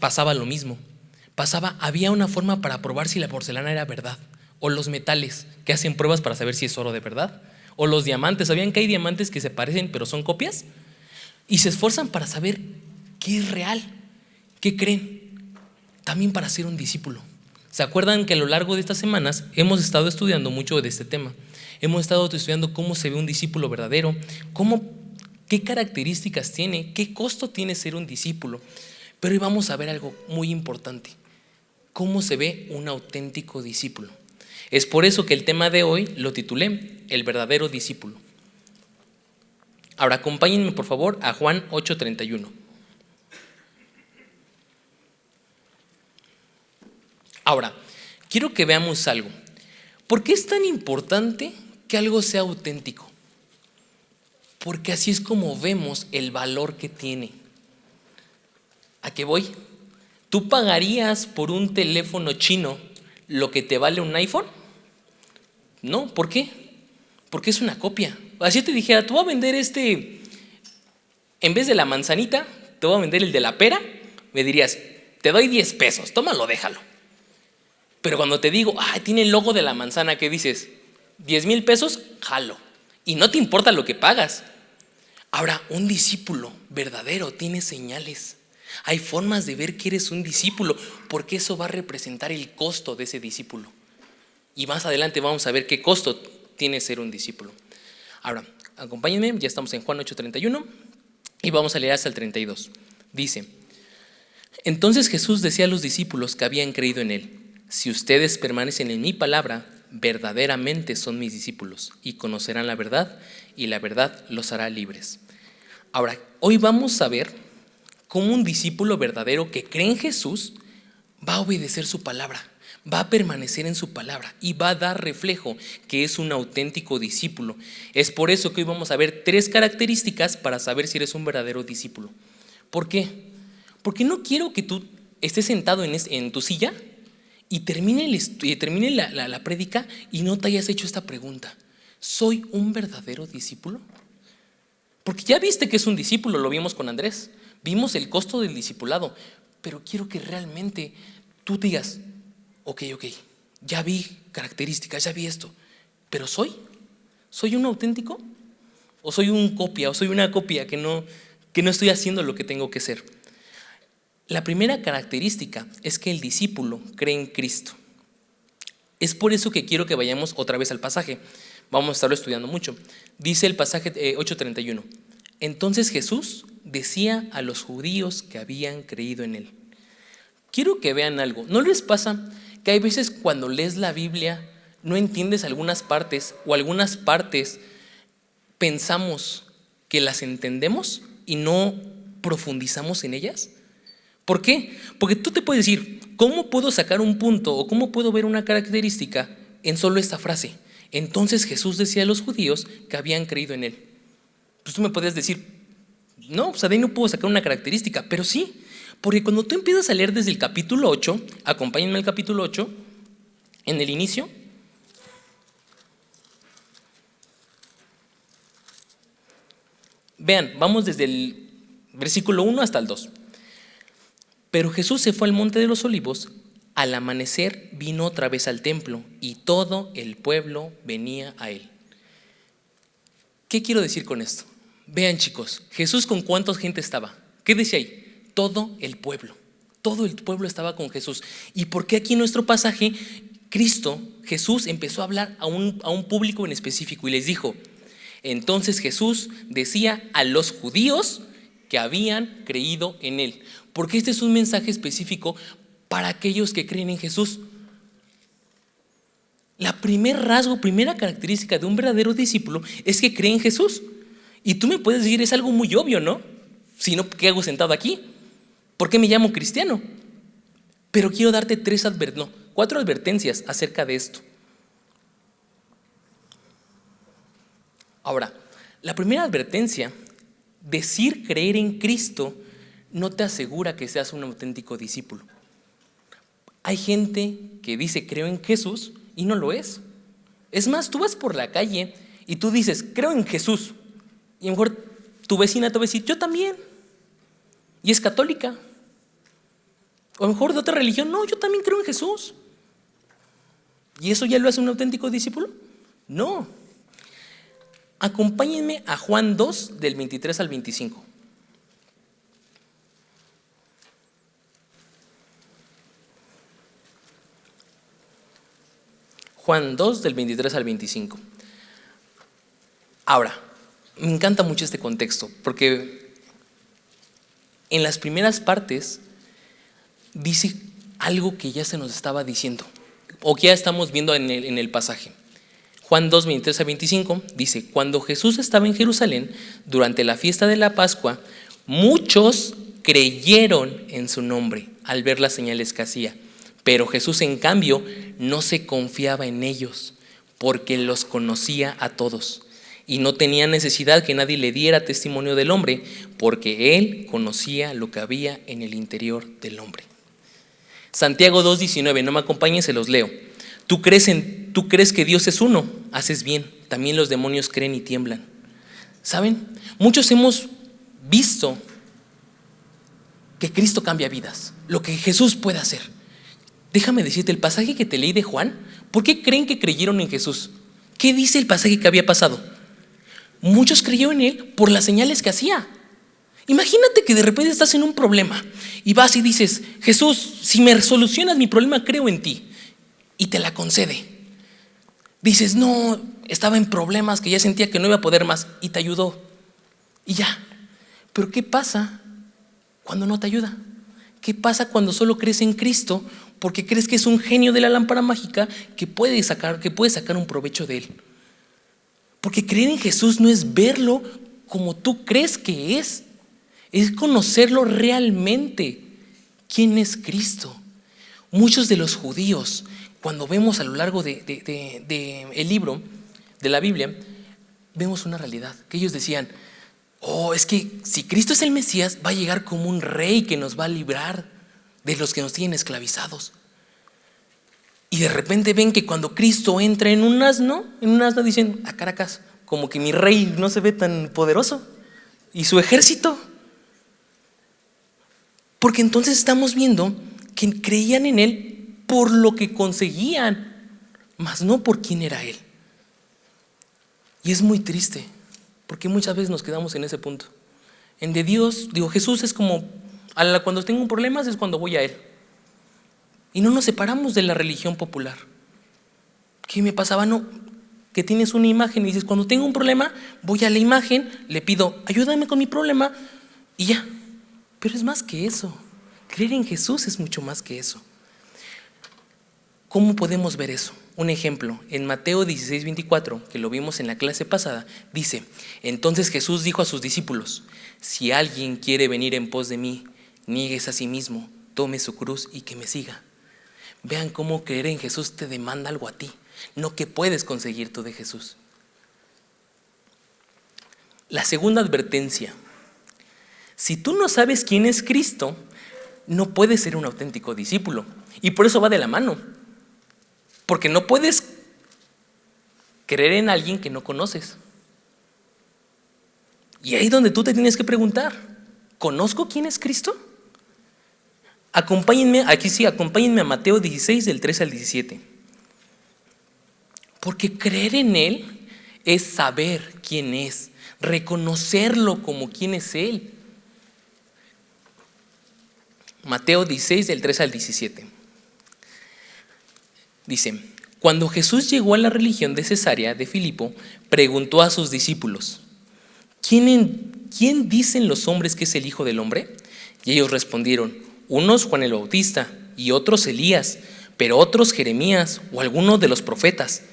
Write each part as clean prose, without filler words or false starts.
pasaba lo mismo. Había una forma para probar si la porcelana era verdad, o los metales, que hacen pruebas para saber si es oro de verdad, o los diamantes. ¿Sabían que hay diamantes que se parecen pero son copias? Y se esfuerzan para saber qué es real, qué creen, también para ser un discípulo. ¿Se acuerdan que a lo largo de estas semanas hemos estado estudiando mucho de este tema? Hemos estado estudiando cómo se ve un discípulo verdadero, qué características tiene, qué costo tiene ser un discípulo. Pero hoy vamos a ver algo muy importante: cómo se ve un auténtico discípulo. Es por eso que el tema de hoy lo titulé El verdadero discípulo. Ahora acompáñenme por favor a Juan 8:31. Ahora, quiero que veamos algo. ¿Por qué es tan importante que algo sea auténtico? Porque así es como vemos el valor que tiene. ¿A qué voy? ¿Tú pagarías por un teléfono chino lo que te vale un iPhone? No, ¿por qué? Porque es una copia. Así te dijera, te voy a vender en vez de la manzanita, te voy a vender el de la pera, me dirías, te doy 10 pesos, tómalo, déjalo. Pero cuando te digo, tiene el logo de la manzana, ¿qué dices? 10,000 pesos, jalo. Y no te importa lo que pagas. Ahora, un discípulo verdadero tiene señales. Hay formas de ver que eres un discípulo, porque eso va a representar el costo de ese discípulo. Y más adelante vamos a ver qué costo tiene ser un discípulo. Ahora, acompáñenme, ya estamos en Juan 8:31 y vamos a leer hasta el 32. Dice: entonces Jesús decía a los discípulos que habían creído en él: si ustedes permanecen en mi palabra, verdaderamente son mis discípulos y conocerán la verdad, y la verdad los hará libres. Ahora, hoy vamos a ver cómo un discípulo verdadero que cree en Jesús va a obedecer su palabra, va a permanecer en su palabra y va a dar reflejo que es un auténtico discípulo. Es por eso que hoy vamos a ver 3 características para saber si eres un verdadero discípulo. ¿Por qué? Porque no quiero que tú estés sentado en tu silla y termine la prédica y no te hayas hecho esta pregunta: ¿soy un verdadero discípulo? Porque ya viste que es un discípulo, lo vimos con Andrés, vimos el costo del discipulado, pero quiero que realmente tú digas: ok, ya vi características, ya vi esto, pero ¿soy un auténtico? ¿O soy un copia? ¿O soy una copia que no estoy haciendo lo que tengo que ser? La primera característica es que el discípulo cree en Cristo. Es por eso que quiero que vayamos otra vez al pasaje. Vamos a estarlo estudiando mucho. Dice el pasaje 8:31. Entonces Jesús decía a los judíos que habían creído en él. Quiero que vean algo. ¿No les pasa que hay veces cuando lees la Biblia no entiendes algunas partes, o algunas partes pensamos que las entendemos y no profundizamos en ellas? ¿Por qué? Porque tú te puedes decir: ¿cómo puedo sacar un punto o cómo puedo ver una característica en solo esta frase? Entonces Jesús decía a los judíos que habían creído en él. Pues tú me podrías decir: no, pues de ahí no puedo sacar una característica. Pero sí, porque cuando tú empiezas a leer desde el capítulo 8, acompáñenme al capítulo 8, en el inicio, vean, vamos desde el versículo 1 hasta el 2. Pero Jesús se fue al monte de los olivos. Al amanecer vino otra vez al templo y todo el pueblo venía a él. ¿Qué quiero decir con esto? Vean, chicos, Jesús, ¿con cuánta gente estaba? ¿Qué decía ahí? Todo el pueblo estaba con Jesús. ¿Y por qué aquí en nuestro pasaje Jesús empezó a hablar a un público en específico y les dijo: entonces Jesús decía a los judíos que habían creído en él? Porque este es un mensaje específico para aquellos que creen en Jesús. La primera característica de un verdadero discípulo es que cree en Jesús. Y tú me puedes decir: es algo muy obvio, ¿no? Si no, ¿qué hago sentado aquí? ¿Por qué me llamo cristiano? Pero quiero darte 4 advertencias acerca de esto. Ahora, la primera advertencia: decir creer en Cristo no te asegura que seas un auténtico discípulo. Hay gente que dice creo en Jesús y no lo es. Es más, tú vas por la calle y tú dices creo en Jesús, y a lo mejor tu vecina te va a decir yo también, y es católica. O a lo mejor de otra religión, no, yo también creo en Jesús. ¿Y eso ya lo hace un auténtico discípulo? No. Acompáñenme a Juan 2, del 23 al 25. Juan 2, del 23 al 25. Ahora, me encanta mucho este contexto, porque en las primeras partes dice algo que ya se nos estaba diciendo, o que ya estamos viendo en el pasaje. Juan 2, 23 a 25 dice: cuando Jesús estaba en Jerusalén durante la fiesta de la Pascua, muchos creyeron en su nombre al ver las señales que hacía. Pero Jesús, en cambio, no se confiaba en ellos, porque los conocía a todos y no tenía necesidad que nadie le diera testimonio del hombre, porque él conocía lo que había en el interior del hombre. Santiago 2:19, no me acompañen, se los leo. ¿Tú crees que Dios es uno? Haces bien, también los demonios creen y tiemblan. ¿Saben? Muchos hemos visto que Cristo cambia vidas, lo que Jesús puede hacer. Déjame decirte, el pasaje que te leí de Juan, ¿por qué creen que creyeron en Jesús? ¿Qué dice el pasaje que había pasado? Muchos creyeron en Él por las señales que hacía. Imagínate que de repente estás en un problema y vas y dices: Jesús, si me solucionas mi problema, creo en ti. Y te la concede. Dices: no, estaba en problemas que ya sentía que no iba a poder más, y te ayudó. Y ya. Pero ¿qué pasa cuando no te ayuda? ¿Qué pasa cuando solo crees en Cristo porque crees que es un genio de la lámpara mágica que puede sacar un provecho de Él? Porque creer en Jesús no es verlo como tú crees que es conocerlo realmente. ¿Quién es Cristo? Muchos de los judíos, cuando vemos a lo largo el libro de la Biblia, vemos una realidad, que ellos decían: oh, es que si Cristo es el Mesías, va a llegar como un rey que nos va a librar de los que nos tienen esclavizados. Y de repente ven que cuando Cristo entra en un asno dicen: a Caracas, como que mi rey no se ve tan poderoso, y su ejército. Porque entonces estamos viendo que creían en Él por lo que conseguían, mas no por quién era Él. Y es muy triste, porque muchas veces nos quedamos en ese punto. En de Dios, Jesús es como, cuando tengo problemas es cuando voy a Él. Y no nos separamos de la religión popular. ¿Qué me pasaba? No, que tienes una imagen y dices: cuando tengo un problema, voy a la imagen, le pido: ayúdame con mi problema, y ya. Pero es más que eso. Creer en Jesús es mucho más que eso. ¿Cómo podemos ver eso? Un ejemplo, en Mateo 16:24, que lo vimos en la clase pasada, dice: entonces Jesús dijo a sus discípulos: si alguien quiere venir en pos de mí, niéguese a sí mismo, tome su cruz y que me siga. Vean cómo creer en Jesús te demanda algo a ti, no que puedes conseguir tú de Jesús. La segunda advertencia: si tú no sabes quién es Cristo, no puedes ser un auténtico discípulo. Y por eso va de la mano. Porque no puedes creer en alguien que no conoces. Y ahí es donde tú te tienes que preguntar: ¿conozco quién es Cristo? Acompáñenme a Mateo 16, del 13 al 17. Porque creer en Él es saber quién es, reconocerlo como quién es Él. Mateo 16, del 13 al 17. Dice: cuando Jesús llegó a la región de Cesarea de Filipo, preguntó a sus discípulos: ¿Quién dicen los hombres que es el Hijo del Hombre? Y ellos respondieron: unos Juan el Bautista, y otros Elías, pero otros Jeremías o alguno de los profetas.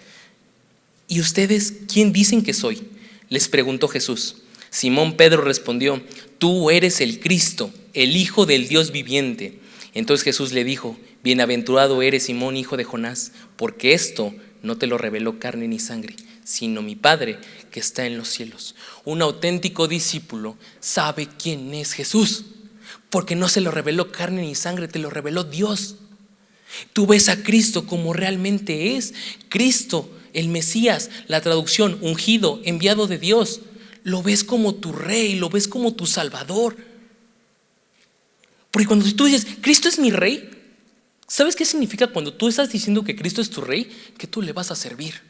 ¿Y ustedes quién dicen que soy?, les preguntó Jesús. Simón Pedro respondió: tú eres el Cristo, el Hijo del Dios viviente. Entonces Jesús le dijo: bienaventurado eres, Simón, hijo de Jonás, porque esto no te lo reveló carne ni sangre, sino mi Padre que está en los cielos. Un auténtico discípulo sabe quién es Jesús, porque no se lo reveló carne ni sangre, te lo reveló Dios. Tú ves a Cristo como realmente es. Cristo, el Mesías, la traducción, ungido, enviado de Dios. Lo ves como tu rey, lo ves como tu salvador. Porque cuando tú dices, Cristo es mi rey, ¿sabes qué significa cuando tú estás diciendo que Cristo es tu rey? Que tú le vas a servir,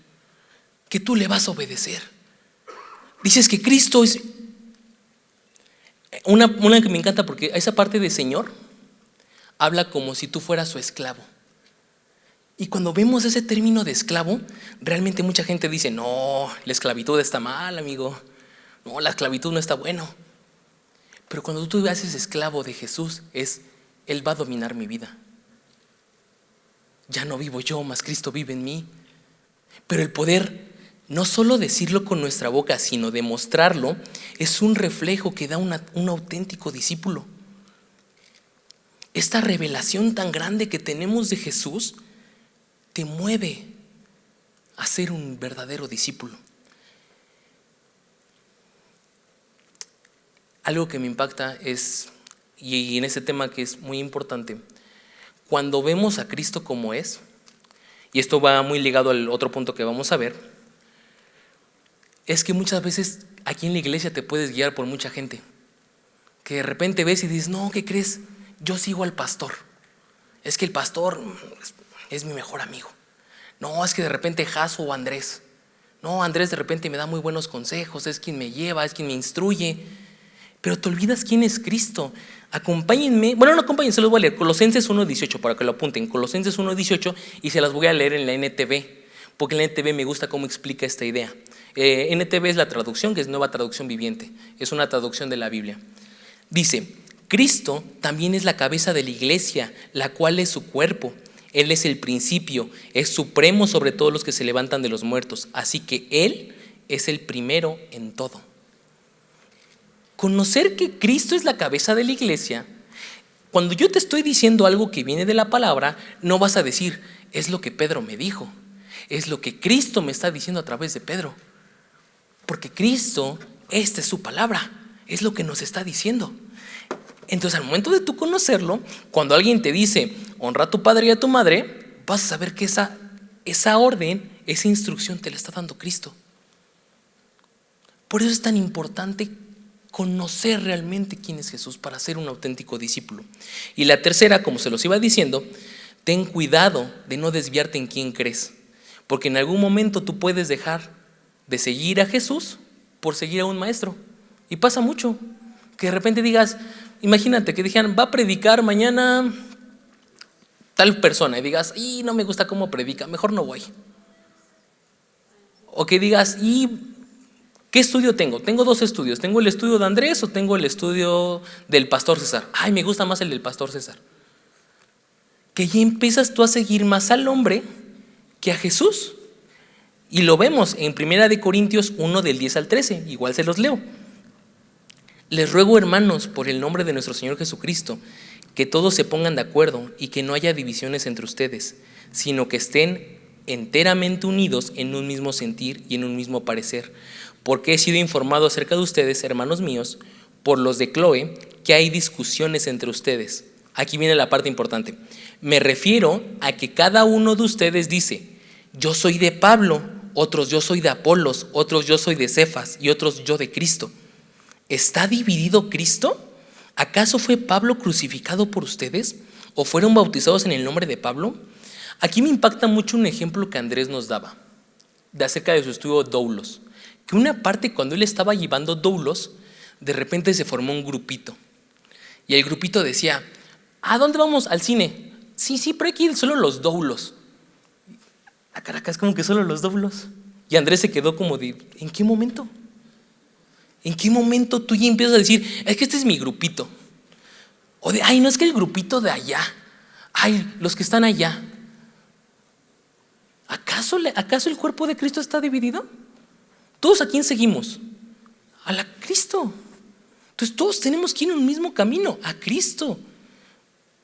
que tú le vas a obedecer. Dices que Cristo es una que me encanta, porque esa parte de Señor habla como si tú fueras su esclavo. Y cuando vemos ese término de esclavo, realmente mucha gente dice, no, la esclavitud está mal, amigo. No, la esclavitud no está bueno. Pero cuando tú te haces esclavo de Jesús, Él va a dominar mi vida. Ya no vivo yo, mas Cristo vive en mí. Pero el poder, no solo decirlo con nuestra boca, sino demostrarlo, es un reflejo que da un auténtico discípulo. Esta revelación tan grande que tenemos de Jesús te mueve a ser un verdadero discípulo. Algo que me impacta es, y en ese tema que es muy importante, cuando vemos a Cristo como es, y esto va muy ligado al otro punto que vamos a ver, es que muchas veces aquí en la iglesia te puedes guiar por mucha gente, que de repente ves y dices, no, ¿qué crees? Yo sigo al pastor. Es que el pastor es mi mejor amigo. No, es que de repente Jaso o Andrés. No, Andrés de repente me da muy buenos consejos, es quien me lleva, es quien me instruye. Pero te olvidas quién es Cristo. Acompáñenme, bueno, no acompáñense, se los voy a leer. Colosenses 1:18, para que lo apunten. Colosenses 1:18, y se las voy a leer en la NTV, porque en la NTV me gusta cómo explica esta idea. NTV es la traducción, que es Nueva Traducción Viviente. Es una traducción de la Biblia. Dice, Cristo también es la cabeza de la iglesia, la cual es su cuerpo. Él es el principio, es supremo sobre todos los que se levantan de los muertos. Así que Él es el primero en todo. Conocer que Cristo es la cabeza de la iglesia, cuando yo te estoy diciendo algo que viene de la palabra, no vas a decir, es lo que Pedro me dijo, es lo que Cristo me está diciendo a través de Pedro. Porque Cristo, esta es su palabra, es lo que nos está diciendo. Entonces, al momento de tú conocerlo, cuando alguien te dice, honra a tu padre y a tu madre, vas a saber que esa orden, esa instrucción te la está dando Cristo. Por eso es tan importante conocer realmente quién es Jesús para ser un auténtico discípulo. Y la tercera, como se los iba diciendo, ten cuidado de no desviarte en quién crees, porque en algún momento tú puedes dejar de seguir a Jesús por seguir a un maestro. Y pasa mucho, que de repente digas, imagínate que dijeran, va a predicar mañana tal persona, y digas, y no me gusta cómo predica, mejor no voy. O que digas, ¿y qué estudio tengo? Tengo 2 estudios. ¿Tengo el estudio de Andrés o tengo el estudio del pastor César? Ay, me gusta más el del pastor César. Que ya empiezas tú a seguir más al hombre que a Jesús. Y lo vemos en 1 Corintios 1 del 10 al 13. Igual se los leo. Les ruego, hermanos, por el nombre de nuestro Señor Jesucristo, que todos se pongan de acuerdo y que no haya divisiones entre ustedes, sino que estén enteramente unidos en un mismo sentir y en un mismo parecer. Porque he sido informado acerca de ustedes, hermanos míos, por los de Cloé, que hay discusiones entre ustedes. Aquí viene la parte importante. Me refiero a que cada uno de ustedes dice, yo soy de Pablo, otros yo soy de Apolos, otros yo soy de Cefas y otros yo de Cristo. ¿Está dividido Cristo? ¿Acaso fue Pablo crucificado por ustedes? ¿O fueron bautizados en el nombre de Pablo? Aquí me impacta mucho un ejemplo que Andrés nos daba de acerca de su estudio Doulos. Que una parte, cuando él estaba llevando Doulos, de repente se formó un grupito. Y el grupito decía, ¿a dónde vamos? Al cine. Sí, pero aquí solo los Doulos. A Caracas, como que solo los Doulos. Y Andrés se quedó como de, ¿en qué momento? ¿En qué momento tú ya empiezas a decir, es que este es mi grupito? O de, ay, no, es que el grupito de allá. Ay, los que están allá. ¿Acaso el cuerpo de Cristo está dividido? ¿Todos a quién seguimos? A Cristo. Entonces todos tenemos que ir en un mismo camino, a Cristo.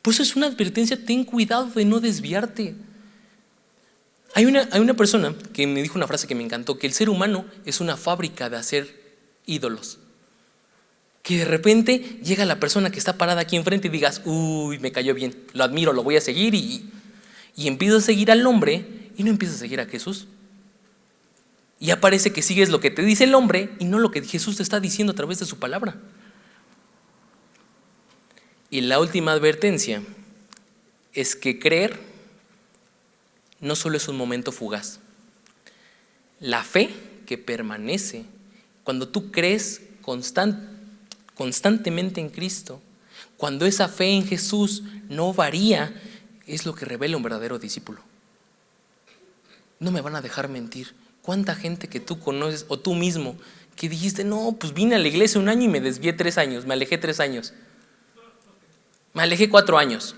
Por eso es una advertencia, ten cuidado de no desviarte. Hay una persona que me dijo una frase que me encantó, que el ser humano es una fábrica de hacer ídolos. Que de repente llega la persona que está parada aquí enfrente y digas, uy, me cayó bien, lo admiro, lo voy a seguir y empiezo a seguir al hombre y no empiezo a seguir a Jesús. Y ya parece que sigues lo que te dice el hombre y no lo que Jesús te está diciendo a través de su palabra. Y la última advertencia es que creer no solo es un momento fugaz. La fe que permanece, cuando tú crees constantemente en Cristo, cuando esa fe en Jesús no varía, es lo que revela un verdadero discípulo. No me van a dejar mentir. ¿Cuánta gente que tú conoces o tú mismo que dijiste, no, pues vine a la iglesia 1 año y me desvié 3 años, me alejé 3 años, me alejé 4 años?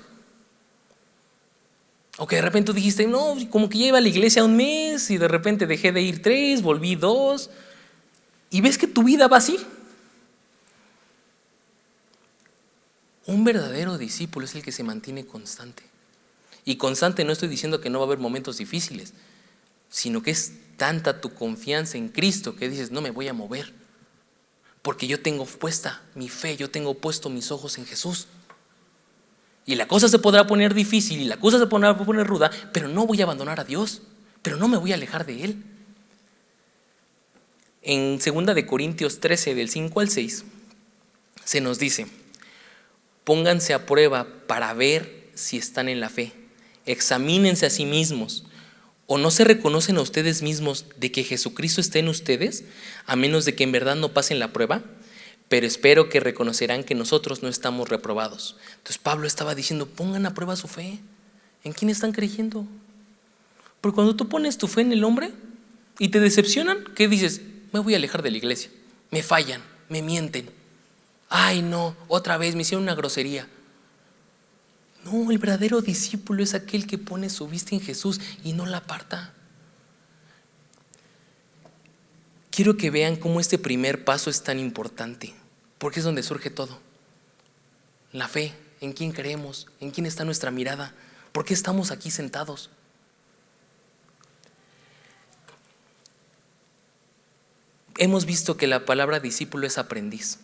O que de repente tú dijiste, no, como que ya iba a la iglesia 1 mes y de repente dejé de ir 3, volví 2, y ves que tu vida va así. Un verdadero discípulo es el que se mantiene constante. Y constante no estoy diciendo que no va a haber momentos difíciles, sino que es tanta tu confianza en Cristo que dices, no me voy a mover, porque yo tengo puesta mi fe, yo tengo puesto mis ojos en Jesús. Y la cosa se podrá poner difícil y la cosa se podrá poner ruda, pero no voy a abandonar a Dios, pero no me voy a alejar de Él. En 2 de Corintios 13, del 5 al 6, se nos dice, pónganse a prueba para ver si están en la fe, examínense a sí mismos. ¿O no se reconocen a ustedes mismos de que Jesucristo está en ustedes, a menos de que en verdad no pasen la prueba? Pero espero que reconocerán que nosotros no estamos reprobados. Entonces Pablo estaba diciendo, pongan a prueba su fe. ¿En quién están creyendo? Porque cuando tú pones tu fe en el hombre y te decepcionan, ¿qué dices? Me voy a alejar de la iglesia. Me fallan, me mienten. Ay no, otra vez me hicieron una grosería. No, el verdadero discípulo es aquel que pone su vista en Jesús y no la aparta. Quiero que vean cómo este primer paso es tan importante, porque es donde surge todo. La fe, en quién creemos, en quién está nuestra mirada, por qué estamos aquí sentados. Hemos visto que la palabra discípulo es aprendiz.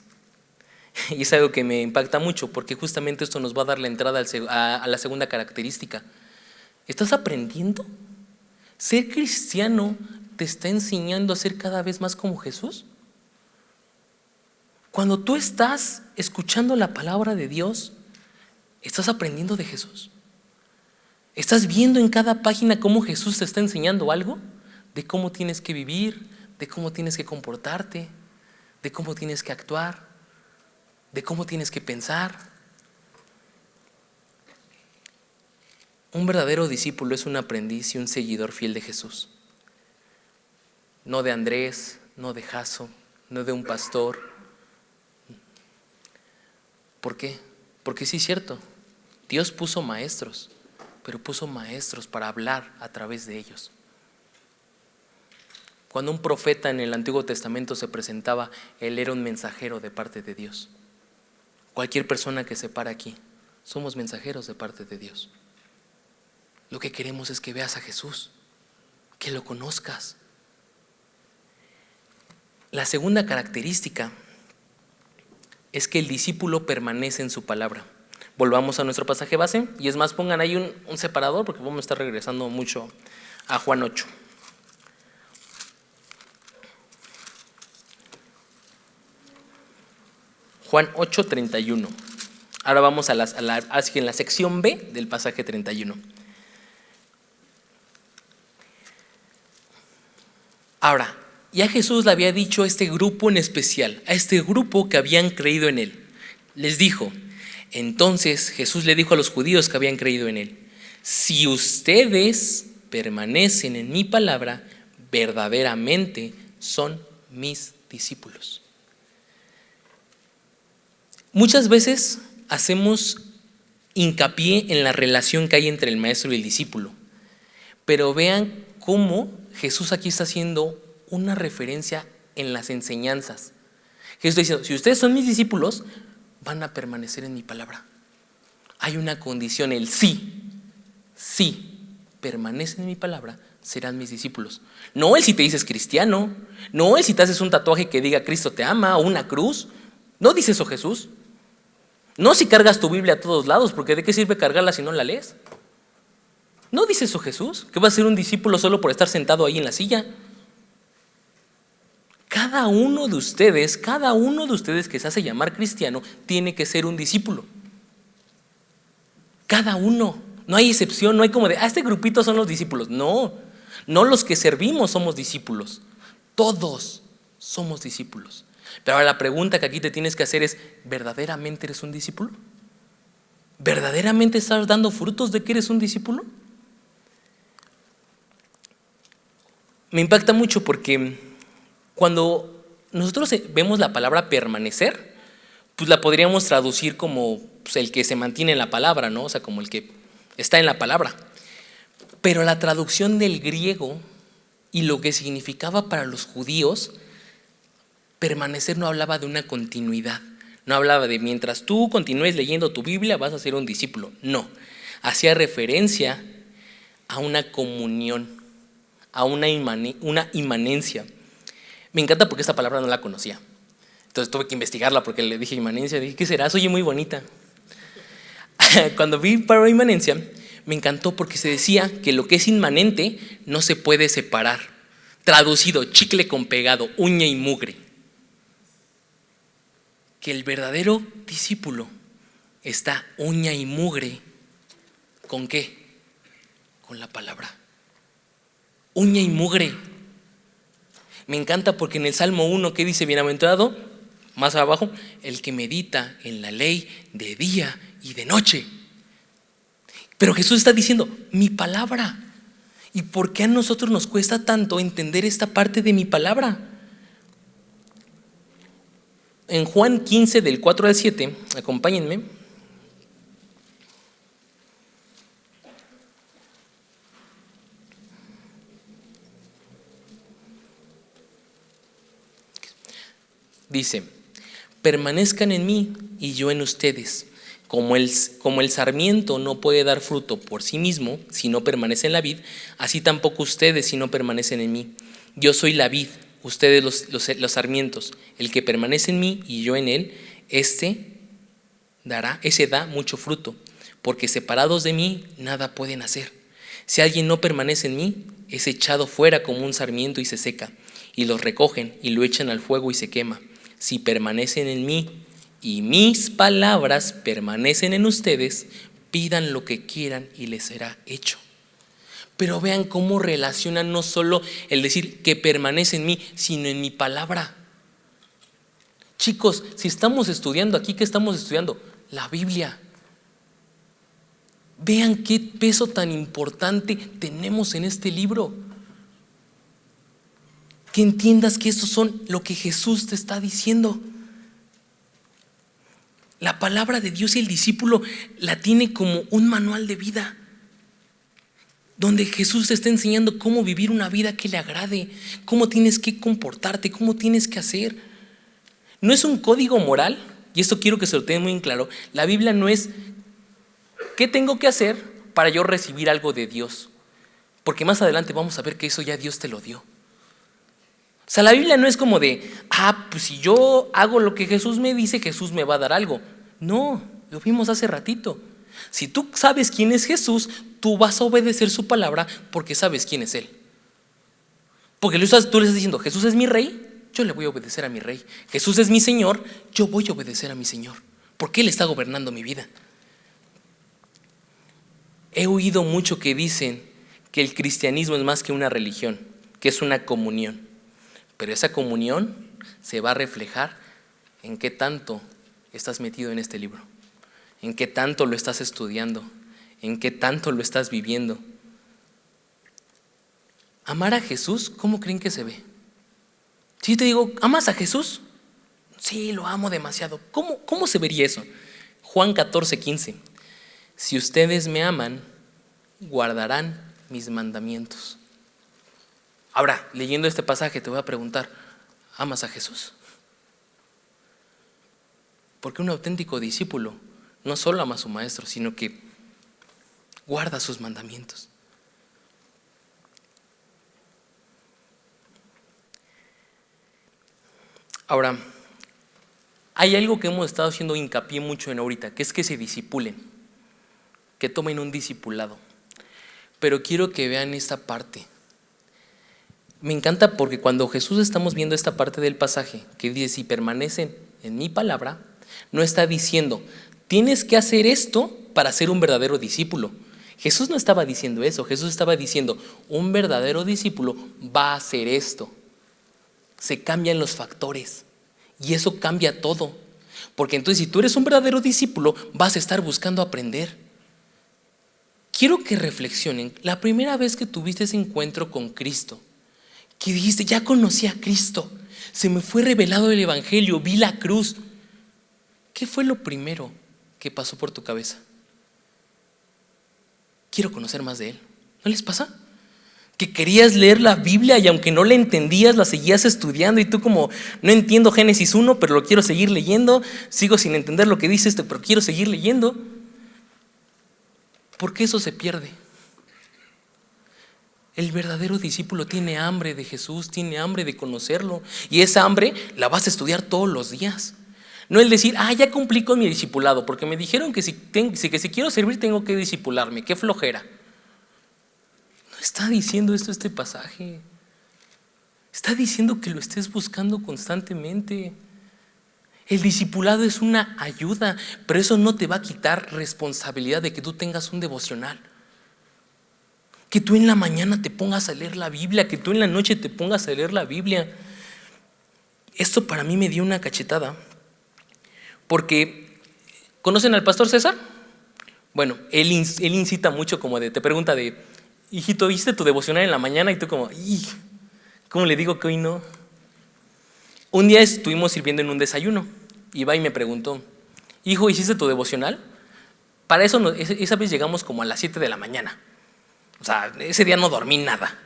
Y es algo que me impacta mucho, porque justamente esto nos va a dar la entrada a la segunda característica. ¿Estás aprendiendo? ¿Ser cristiano te está enseñando a ser cada vez más como Jesús? Cuando tú estás escuchando la palabra de Dios, ¿estás aprendiendo de Jesús? ¿Estás viendo en cada página cómo Jesús te está enseñando algo? De cómo tienes que vivir, de cómo tienes que comportarte, de cómo tienes que actuar, de cómo tienes que pensar. Un verdadero discípulo es un aprendiz y un seguidor fiel de Jesús. No de Andrés, no de Jaso, no de un pastor. ¿Por qué? Porque sí es cierto, Dios puso maestros, pero puso maestros para hablar a través de ellos. Cuando un profeta en el Antiguo Testamento se presentaba, él era un mensajero de parte de Dios. Cualquier persona que se para aquí, somos mensajeros de parte de Dios. Lo que queremos es que veas a Jesús, que lo conozcas. La segunda característica es que el discípulo permanece en su palabra. Volvamos a nuestro pasaje base, y es más, pongan ahí un separador, porque vamos a estar regresando mucho a Juan 8. Juan 8:31. Ahora vamos a la sección B del pasaje 31. Ahora, ya Jesús le había dicho a este grupo en especial, a este grupo que habían creído en él. Les dijo, entonces Jesús le dijo a los judíos que habían creído en él, si ustedes permanecen en mi palabra, verdaderamente son mis discípulos. Muchas veces hacemos hincapié en la relación que hay entre el maestro y el discípulo, pero vean cómo Jesús aquí está haciendo una referencia en las enseñanzas. Jesús está diciendo, si ustedes son mis discípulos, van a permanecer en mi palabra. Hay una condición, el sí. Si permanecen en mi palabra, serán mis discípulos. No el si te dices cristiano, no el si te haces un tatuaje que diga Cristo te ama o una cruz. No dice eso Jesús. No si cargas tu Biblia a todos lados, porque ¿de qué sirve cargarla si no la lees? No dice eso Jesús, que va a ser un discípulo solo por estar sentado ahí en la silla. Cada uno de ustedes que se hace llamar cristiano, tiene que ser un discípulo. Cada uno. No hay excepción, no hay como de, este grupito son los discípulos. No, no los que servimos somos discípulos. Todos somos discípulos. Pero ahora la pregunta que aquí te tienes que hacer es, ¿verdaderamente eres un discípulo? ¿Verdaderamente estás dando frutos de que eres un discípulo? Me impacta mucho porque cuando nosotros vemos la palabra permanecer, pues la podríamos traducir como pues, el que se mantiene en la palabra, ¿no? O sea, como el que está en la palabra. Pero la traducción del griego y lo que significaba para los judíos, permanecer no hablaba de una continuidad. No hablaba de mientras tú continúes leyendo tu Biblia vas a ser un discípulo. No, hacía referencia a una comunión, a una inmanencia. Me encanta porque esta palabra no la conocía. Entonces tuve que investigarla porque le dije inmanencia. Dije, ¿qué será? Oye, muy bonita. Cuando vi para inmanencia, me encantó porque se decía que lo que es inmanente no se puede separar. Traducido, chicle con pegado, uña y mugre. Que el verdadero discípulo está uña y mugre. ¿Con qué? Con la palabra. Uña y mugre. Me encanta porque en el Salmo 1, ¿qué dice? Bienaventurado, más abajo, el que medita en la ley de día y de noche. Pero Jesús está diciendo, mi palabra. ¿Y por qué a nosotros nos cuesta tanto entender esta parte de mi palabra? En Juan 15, del 4 al 7, acompáñenme. Dice, permanezcan en mí y yo en ustedes. Como el sarmiento no puede dar fruto por sí mismo si no permanece en la vid, así tampoco ustedes si no permanecen en mí. Yo soy la vid, ustedes los sarmientos. El que permanece en mí y yo en él, ese da mucho fruto, porque separados de mí nada pueden hacer. Si alguien no permanece en mí, es echado fuera como un sarmiento y se seca, y los recogen y lo echan al fuego y se quema. Si permanecen en mí y mis palabras permanecen en ustedes, pidan lo que quieran y les será hecho. Pero vean cómo relacionan no solo el decir que permanece en mí, sino en mi palabra. Chicos, si estamos estudiando aquí, ¿qué estamos estudiando? La Biblia. Vean qué peso tan importante tenemos en este libro. Que entiendas que eso son lo que Jesús te está diciendo. La palabra de Dios y el discípulo la tiene como un manual de vida, donde Jesús te está enseñando cómo vivir una vida que le agrade, cómo tienes que comportarte, cómo tienes que hacer. No es un código moral, y esto quiero que se lo tengan muy en claro. La Biblia no es ¿qué tengo que hacer para yo recibir algo de Dios? Porque más adelante vamos a ver que eso ya Dios te lo dio. O sea, la Biblia no es como de, pues si yo hago lo que Jesús me dice, Jesús me va a dar algo. No, lo vimos hace ratito. Si tú sabes quién es Jesús, tú vas a obedecer su palabra porque sabes quién es Él. Porque tú le estás diciendo, Jesús es mi rey, yo le voy a obedecer a mi rey. Jesús es mi Señor, yo voy a obedecer a mi Señor. Porque Él está gobernando mi vida. He oído mucho que dicen que el cristianismo es más que una religión, que es una comunión. Pero esa comunión se va a reflejar en qué tanto estás metido en este libro, en qué tanto lo estás estudiando, en qué tanto lo estás viviendo. Amar a Jesús, ¿cómo creen que se ve? Si te digo, ¿amas a Jesús? Sí, lo amo demasiado. ¿Cómo se vería eso? Juan 14:15. Si ustedes me aman, guardarán mis mandamientos. Ahora, leyendo este pasaje te voy a preguntar, ¿amas a Jesús? Porque un auténtico discípulo no solo ama a su maestro, sino que guarda sus mandamientos. Ahora, hay algo que hemos estado haciendo hincapié mucho en ahorita, que es que se discipulen, que tomen un discipulado. Pero quiero que vean esta parte. Me encanta porque cuando Jesús estamos viendo esta parte del pasaje que dice, si permanecen en mi palabra, no está diciendo, Tienes que hacer esto para ser un verdadero discípulo. Jesús no estaba diciendo eso. Jesús estaba diciendo, un verdadero discípulo va a hacer esto. Se cambian los factores y eso cambia todo. Porque entonces si tú eres un verdadero discípulo, vas a estar buscando aprender. Quiero que reflexionen, la primera vez que tuviste ese encuentro con Cristo, que dijiste, ya conocí a Cristo, se me fue revelado el Evangelio, vi la cruz. ¿Qué fue lo primero que pasó por tu cabeza? Quiero conocer más de Él. ¿No les pasa? Que querías leer la Biblia y aunque no la entendías, la seguías estudiando y tú como, no entiendo Génesis 1, pero lo quiero seguir leyendo, sigo sin entender lo que dice pero quiero seguir leyendo. ¿Por qué eso se pierde? El verdadero discípulo tiene hambre de Jesús, tiene hambre de conocerlo y esa hambre la vas a estudiar todos los días. No el decir, ya cumplí con mi discipulado porque me dijeron que si quiero servir tengo que discipularme, qué flojera. No está diciendo esto este pasaje. Está diciendo que lo estés buscando constantemente. El discipulado es una ayuda, pero eso no te va a quitar responsabilidad de que tú tengas un devocional. Que tú en la mañana te pongas a leer la Biblia, que tú en la noche te pongas a leer la Biblia. Esto para mí me dio una cachetada, porque ¿conocen al pastor César? Bueno, él incita mucho como te pregunta hijito, ¿viste tu devocional en la mañana? Y tú como, ¿cómo le digo que hoy no? Un día estuvimos sirviendo en un desayuno y va y me preguntó, hijo, ¿hiciste tu devocional? Para eso esa vez llegamos como a las 7 de la mañana. O sea, ese día no dormí nada.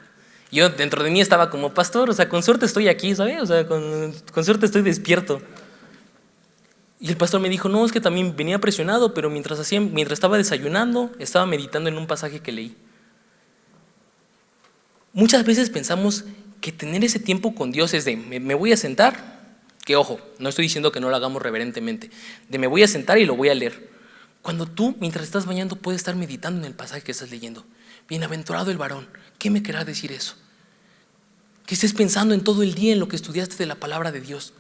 Yo dentro de mí estaba como, pastor, o sea, con suerte estoy aquí, ¿sabes? O sea, con suerte estoy despierto. Y el pastor me dijo, no, es que también venía presionado, pero mientras estaba desayunando, estaba meditando en un pasaje que leí. Muchas veces pensamos que tener ese tiempo con Dios es de, me voy a sentar, que ojo, no estoy diciendo que no lo hagamos reverentemente, de me voy a sentar y lo voy a leer. Cuando tú, mientras estás bañando, puedes estar meditando en el pasaje que estás leyendo. Bienaventurado el varón, ¿qué me querrá decir eso? Que estés pensando en todo el día en lo que estudiaste de la palabra de Dios.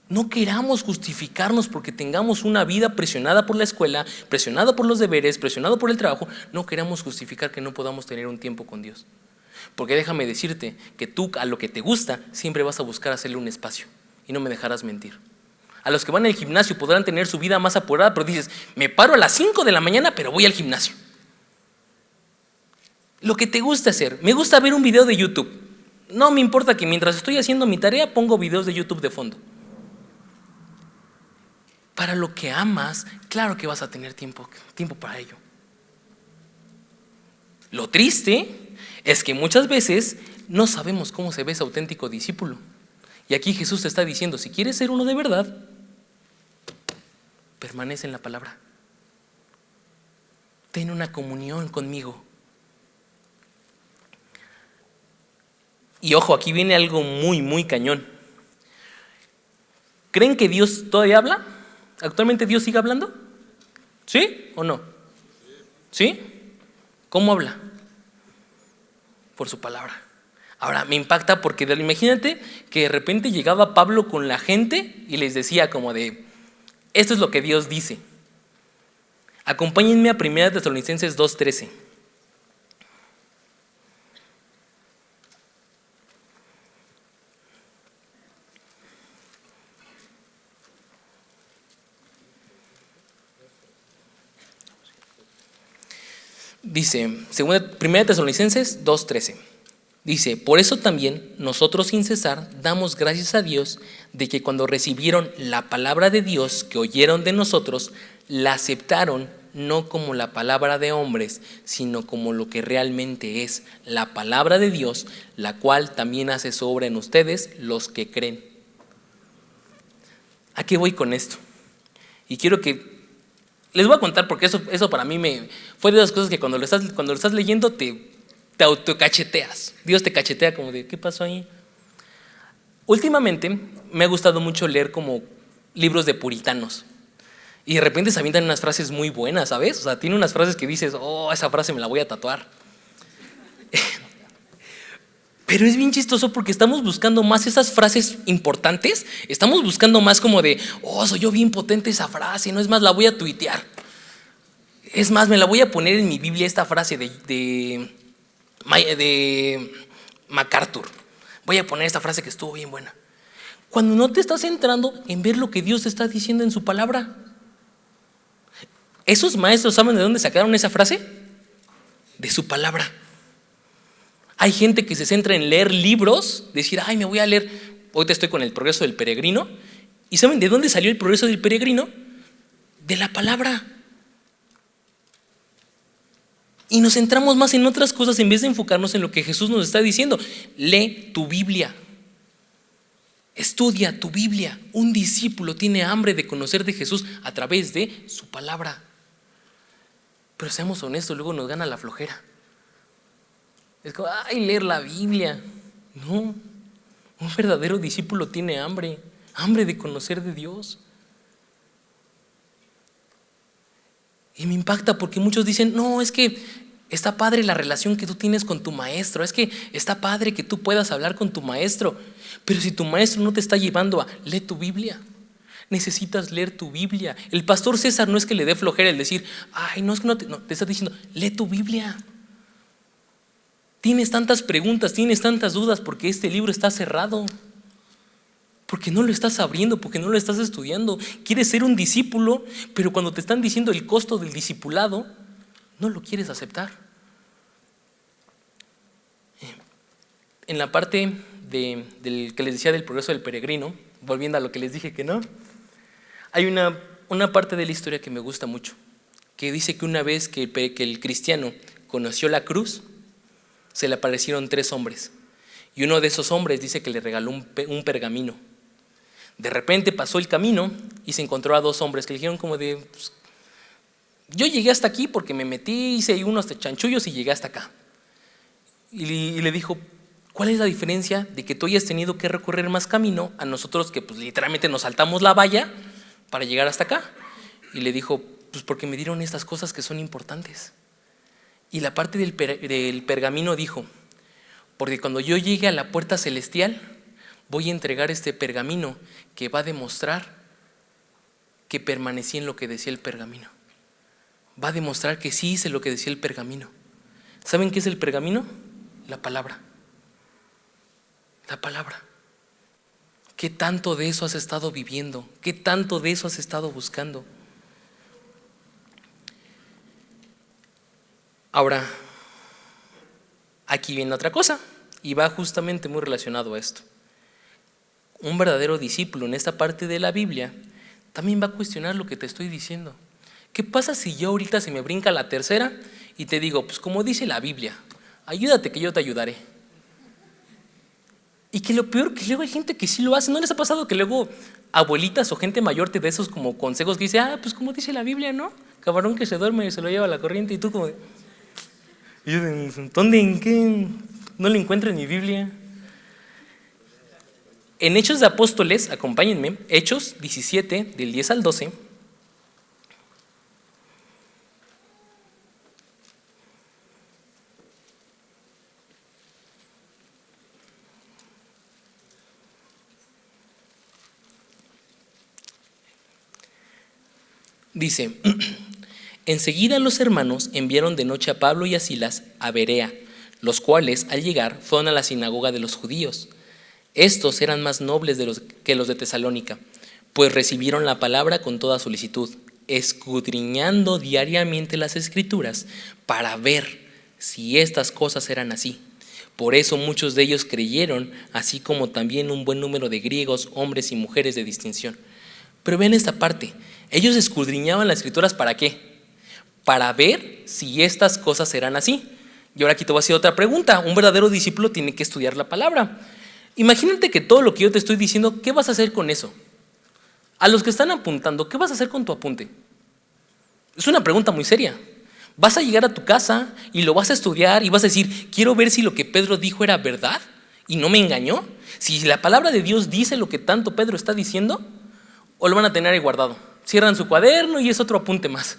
No queramos justificarnos porque tengamos una vida presionada por la escuela, presionada por los deberes, presionado por el trabajo. No queramos justificar que no podamos tener un tiempo con Dios. Porque déjame decirte que tú a lo que te gusta siempre vas a buscar hacerle un espacio y no me dejarás mentir. A los que van al gimnasio podrán tener su vida más apurada, pero dices, me paro a las 5 de la mañana pero voy al gimnasio. Lo que te gusta hacer, me gusta ver un video de YouTube. No me importa que mientras estoy haciendo mi tarea pongo videos de YouTube de fondo. Para lo que amas, claro que vas a tener tiempo para ello. Lo triste es que muchas veces no sabemos cómo se ve ese auténtico discípulo. Y aquí Jesús te está diciendo, si quieres ser uno de verdad, permanece en la palabra. Ten una comunión conmigo. Y ojo, aquí viene algo muy, muy cañón. ¿Creen que Dios todavía habla? ¿Actualmente Dios sigue hablando? ¿Sí o no? ¿Sí? ¿Cómo habla? Por su palabra. Ahora, me impacta porque imagínate que de repente llegaba Pablo con la gente y les decía como de, esto es lo que Dios dice. Acompáñenme a 1 Tesalonicenses 2:13. Dice, 1 Tesalonicenses 2:13, dice, por eso también nosotros sin cesar damos gracias a Dios de que cuando recibieron la palabra de Dios que oyeron de nosotros, la aceptaron no como la palabra de hombres, sino como lo que realmente es, la palabra de Dios, la cual también hace obra en ustedes los que creen. ¿A qué voy con esto? Y quiero que les voy a contar porque eso para mí fue de las cosas que cuando lo estás leyendo te autocacheteas. Dios te cachetea como de, ¿qué pasó ahí? Últimamente me ha gustado mucho leer como libros de puritanos. Y de repente se avientan unas frases muy buenas, ¿sabes? O sea, tiene unas frases que dices, esa frase me la voy a tatuar. Pero es bien chistoso porque estamos buscando más esas frases importantes, estamos buscando más como de, oh, soy yo bien potente esa frase, no es más, la voy a tuitear. Es más, me la voy a poner en mi Biblia esta frase de MacArthur. Voy a poner esta frase que estuvo bien buena. Cuando no te estás centrando en ver lo que Dios está diciendo en su palabra. Esos maestros, ¿saben de dónde sacaron esa frase? De su palabra. Hay gente que se centra en leer libros, decir, ay, me voy a leer, ahorita estoy con el progreso del peregrino, y ¿saben de dónde salió el progreso del peregrino? De la palabra. Y nos centramos más en otras cosas en vez de enfocarnos en lo que Jesús nos está diciendo. Lee tu Biblia. Estudia tu Biblia. Un discípulo tiene hambre de conocer de Jesús a través de su palabra. Pero seamos honestos, luego nos gana la flojera. Es como, ay, leer la Biblia. No, un verdadero discípulo tiene hambre de conocer de Dios. Y me impacta porque muchos dicen, no, es que está padre la relación que tú tienes con tu maestro, es que está padre que tú puedas hablar con tu maestro, pero si tu maestro no te está llevando a leer tu Biblia, necesitas leer tu Biblia. El pastor César no es que le dé flojera el decir, ay, no, es que no, te está diciendo, lee tu Biblia. Tienes tantas preguntas, tienes tantas dudas porque este libro está cerrado. Porque no lo estás abriendo, porque no lo estás estudiando. Quieres ser un discípulo, pero cuando te están diciendo el costo del discipulado, no lo quieres aceptar. En la parte del que les decía del progreso del peregrino, volviendo a lo que les dije que no, hay una parte de la historia que me gusta mucho, que dice que una vez que el cristiano conoció la cruz, se le aparecieron 3 hombres. Y uno de esos hombres dice que le regaló un pergamino. De repente pasó el camino y se encontró a 2 hombres que le dijeron como de, pues, yo llegué hasta aquí porque me metí, hice unos chanchullos y llegué hasta acá. Y le dijo, ¿cuál es la diferencia de que tú hayas tenido que recorrer más camino a nosotros que pues literalmente nos saltamos la valla para llegar hasta acá? Y le dijo, pues porque me dieron estas cosas que son importantes. Y la parte del pergamino dijo, porque cuando yo llegue a la puerta celestial, voy a entregar este pergamino que va a demostrar que permanecí en lo que decía el pergamino. Va a demostrar que sí hice lo que decía el pergamino. ¿Saben qué es el pergamino? La palabra. La palabra. ¿Qué tanto de eso has estado viviendo? ¿Qué tanto de eso has estado buscando? Ahora, aquí viene otra cosa y va justamente muy relacionado a esto. Un verdadero discípulo en esta parte de la Biblia también va a cuestionar lo que te estoy diciendo. ¿Qué pasa si yo ahorita se me brinca la tercera y te digo, pues como dice la Biblia, ayúdate que yo te ayudaré? Y que lo peor, que luego hay gente que sí lo hace. ¿No les ha pasado que luego abuelitas o gente mayor te da esos como consejos que dice, pues como dice la Biblia, ¿no? Camarón que se duerme y se lo lleva a la corriente, y tú como, ¿dónde, en qué? No lo encuentro en mi Biblia. En Hechos de Apóstoles, acompáñenme, Hechos 17, del 10 al 12. Dice, enseguida los hermanos enviaron de noche a Pablo y a Silas a Berea, los cuales al llegar fueron a la sinagoga de los judíos. Estos eran más nobles que los de Tesalónica, pues recibieron la palabra con toda solicitud, escudriñando diariamente las escrituras para ver si estas cosas eran así. Por eso muchos de ellos creyeron, así como también un buen número de griegos, hombres y mujeres de distinción. Pero vean esta parte, ellos escudriñaban las escrituras ¿para qué? Para ver si estas cosas eran así. Y ahora aquí te voy a hacer otra pregunta. Un verdadero discípulo tiene que estudiar la palabra. Imagínate que todo lo que yo te estoy diciendo, ¿qué vas a hacer con eso? A los que están apuntando, ¿qué vas a hacer con tu apunte? Es una pregunta muy seria. Vas a llegar a tu casa y lo vas a estudiar y vas a decir, quiero ver si lo que Pedro dijo era verdad y no me engañó. Si la palabra de Dios dice lo que tanto Pedro está diciendo, o lo van a tener ahí guardado. Cierran su cuaderno y es otro apunte más.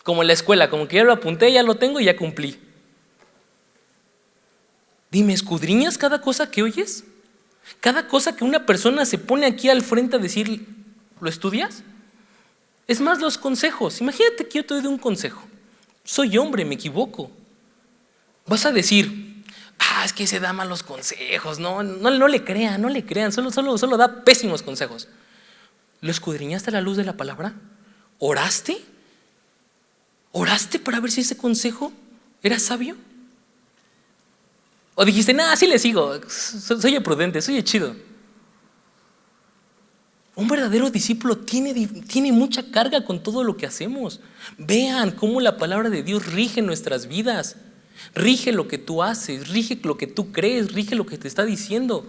Como en la escuela, como que ya lo apunté, ya lo tengo y ya cumplí. Dime, ¿escudriñas cada cosa que oyes? Cada cosa que una persona se pone aquí al frente a decir, ¿lo estudias? Es más, los consejos. Imagínate que yo te doy un consejo. Soy hombre, me equivoco. Vas a decir, es que se da malos consejos. No le crean, solo da pésimos consejos. ¿Lo escudriñaste a la luz de la palabra? ¿Oraste? ¿Oraste para ver si ese consejo era sabio? ¿O dijiste, sí le sigo, soy prudente, soy chido? Un verdadero discípulo tiene mucha carga con todo lo que hacemos. Vean cómo la palabra de Dios rige nuestras vidas. Rige lo que tú haces, rige lo que tú crees, rige lo que te está diciendo.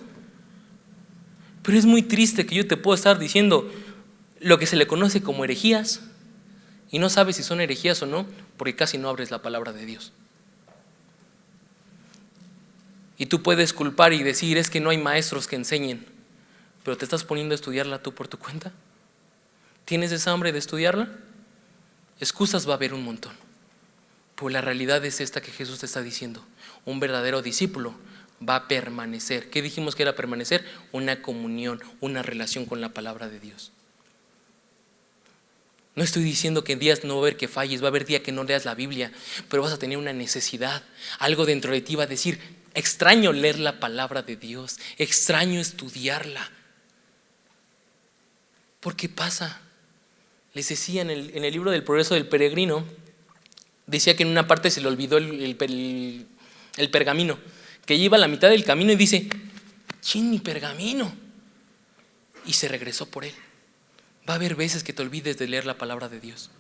Pero es muy triste que yo te pueda estar diciendo lo que se le conoce como herejías y no sabes si son herejías o no, porque casi no abres la palabra de Dios. Y tú puedes culpar y decir, es que no hay maestros que enseñen, pero ¿te estás poniendo a estudiarla tú por tu cuenta? ¿Tienes esa hambre de estudiarla? Excusas va a haber un montón. Pues la realidad es esta que Jesús te está diciendo. Un verdadero discípulo va a permanecer. ¿Qué dijimos que era permanecer? Una comunión, una relación con la palabra de Dios. No estoy diciendo que en días no va a haber que falles, va a haber días que no leas la Biblia, pero vas a tener una necesidad. Algo dentro de ti va a decir, extraño leer la palabra de Dios, extraño estudiarla. ¿Por qué pasa? Les decía en el libro del Progreso del Peregrino, decía que en una parte se le olvidó el pergamino, que iba a la mitad del camino y dice, ¡chin, mi pergamino! Y se regresó por él. Va a haber veces que te olvides de leer la palabra de Dios,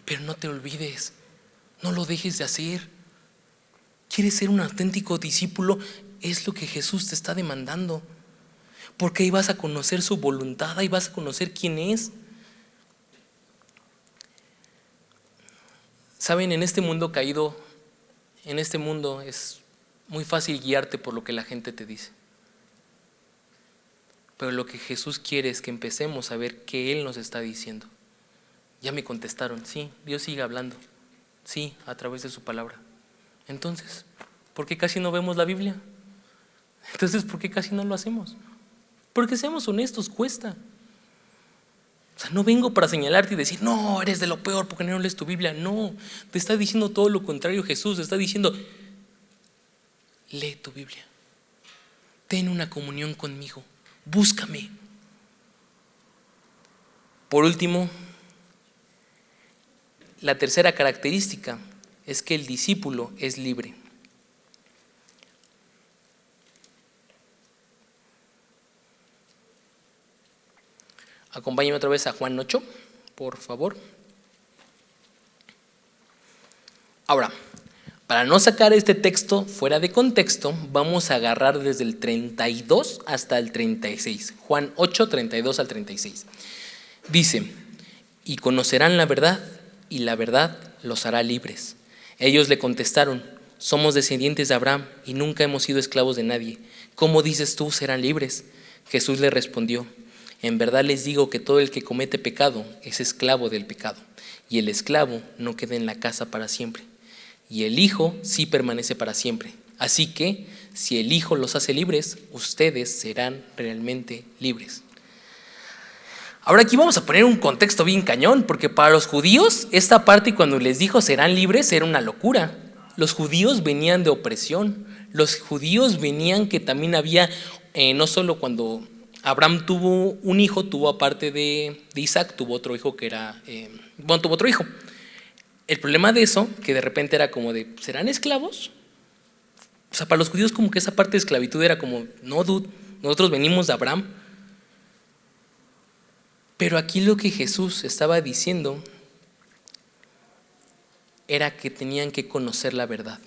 pero no te olvides, no lo dejes de hacer. ¿Quieres ser un auténtico discípulo? Es lo que Jesús te está demandando, porque ahí vas a conocer su voluntad, ahí vas a conocer quién es. Saben, en este mundo caído, en este mundo es muy fácil guiarte por lo que la gente te dice. Pero lo que Jesús quiere es que empecemos a ver qué Él nos está diciendo. Ya me contestaron, sí, Dios sigue hablando, sí, a través de su palabra. Entonces, ¿por qué casi no vemos la Biblia? Entonces, ¿por qué casi no lo hacemos? Porque seamos honestos, cuesta. O sea, no vengo para señalarte y decir, no, eres de lo peor porque no lees tu Biblia. No, te está diciendo todo lo contrario Jesús. Te está diciendo, lee tu Biblia. Ten una comunión conmigo. Búscame. Por último, la tercera característica es que el discípulo es libre. Acompáñame otra vez a Juan 8, por favor. Ahora, para no sacar este texto fuera de contexto, vamos a agarrar desde el 32 hasta el 36. Juan 8, 32 al 36. Dice, y conocerán la verdad, y la verdad los hará libres. Ellos le contestaron, somos descendientes de Abraham y nunca hemos sido esclavos de nadie. ¿Cómo dices tú serán libres? Jesús le respondió, en verdad les digo que todo el que comete pecado es esclavo del pecado, y el esclavo no queda en la casa para siempre, y el Hijo sí permanece para siempre. Así que, si el Hijo los hace libres, ustedes serán realmente libres. Ahora aquí vamos a poner un contexto bien cañón, porque para los judíos esta parte cuando les dijo serán libres era una locura. Los judíos venían de opresión, los judíos venían que también había, no solo cuando Abraham tuvo un hijo, tuvo aparte de Isaac, tuvo otro hijo que era, tuvo otro hijo. El problema de eso, que de repente era como de, ¿serán esclavos? O sea, para los judíos como que esa parte de esclavitud era como, no, dude, nosotros venimos de Abraham. Pero aquí lo que Jesús estaba diciendo era que tenían que conocer la verdad.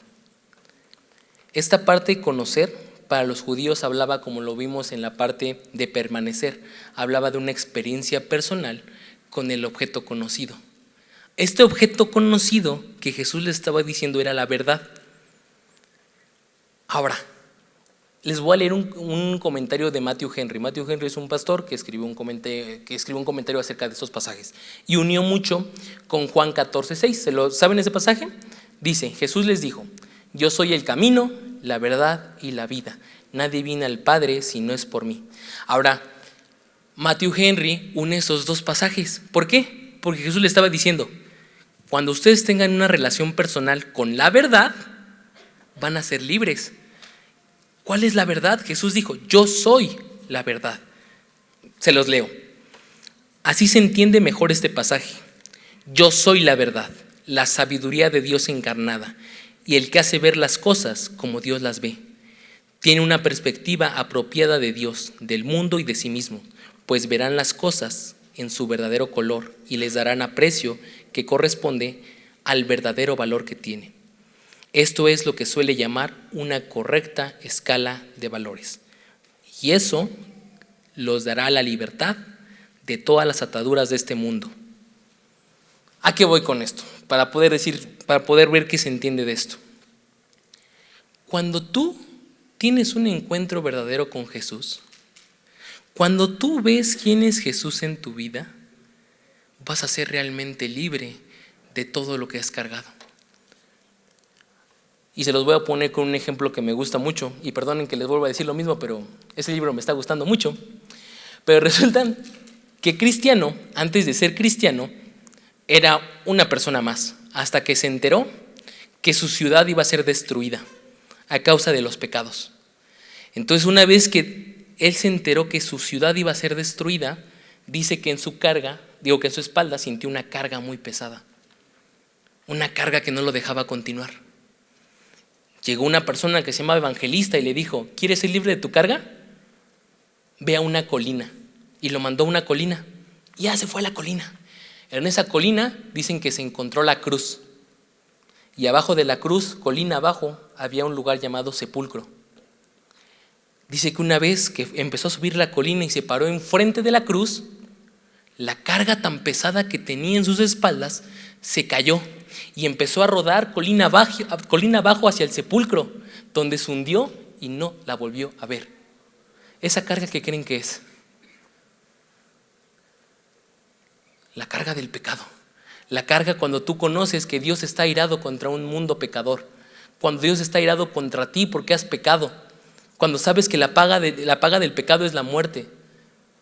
Esta parte de conocer, para los judíos hablaba, como lo vimos en la parte de permanecer, hablaba de una experiencia personal con el objeto conocido. Este objeto conocido que Jesús les estaba diciendo era la verdad. Ahora, les voy a leer un comentario de Matthew Henry. Matthew Henry es un pastor que escribió un comentario acerca de estos pasajes y unió mucho con Juan 14:6. ¿Saben ese pasaje? Dice, Jesús les dijo, yo soy el camino, la verdad y la vida. Nadie viene al Padre si no es por mí. Ahora, Matthew Henry une esos dos pasajes. ¿Por qué? Porque Jesús le estaba diciendo, cuando ustedes tengan una relación personal con la verdad, van a ser libres. ¿Cuál es la verdad? Jesús dijo, yo soy la verdad. Se los leo. Así se entiende mejor este pasaje. Yo soy la verdad, la sabiduría de Dios encarnada, y el que hace ver las cosas como Dios las ve. Tiene una perspectiva apropiada de Dios, del mundo y de sí mismo, pues verán las cosas en su verdadero color y les darán aprecio que corresponde al verdadero valor que tiene. Esto es lo que suele llamar una correcta escala de valores. Y eso los dará la libertad de todas las ataduras de este mundo. ¿A qué voy con esto? Para poder ver qué se entiende de esto. Cuando tú tienes un encuentro verdadero con Jesús, cuando tú ves quién es Jesús en tu vida, vas a ser realmente libre de todo lo que has cargado. Y se los voy a poner con un ejemplo que me gusta mucho, y perdonen que les vuelva a decir lo mismo, pero ese libro me está gustando mucho. Pero resulta que Cristiano, antes de ser cristiano, era una persona más, hasta que se enteró que su ciudad iba a ser destruida a causa de los pecados. Entonces, una vez que él se enteró que su ciudad iba a ser destruida, dice que en su espalda sintió una carga muy pesada, una carga que no lo dejaba continuar. Llegó una persona que se llama Evangelista y le dijo, ¿quieres ser libre de tu carga? Ve a una colina. Y lo mandó a una colina. Y ya se fue a la colina. En esa colina dicen que se encontró la cruz. Y abajo de la cruz, colina abajo, había un lugar llamado sepulcro. Dice que una vez que empezó a subir la colina y se paró enfrente de la cruz, la carga tan pesada que tenía en sus espaldas se cayó y empezó a rodar colina abajo hacia el sepulcro, donde se hundió y no la volvió a ver. ¿Esa carga qué creen que es? La carga del pecado. La carga cuando tú conoces que Dios está airado contra un mundo pecador, cuando Dios está airado contra ti porque has pecado, cuando sabes que la paga del pecado es la muerte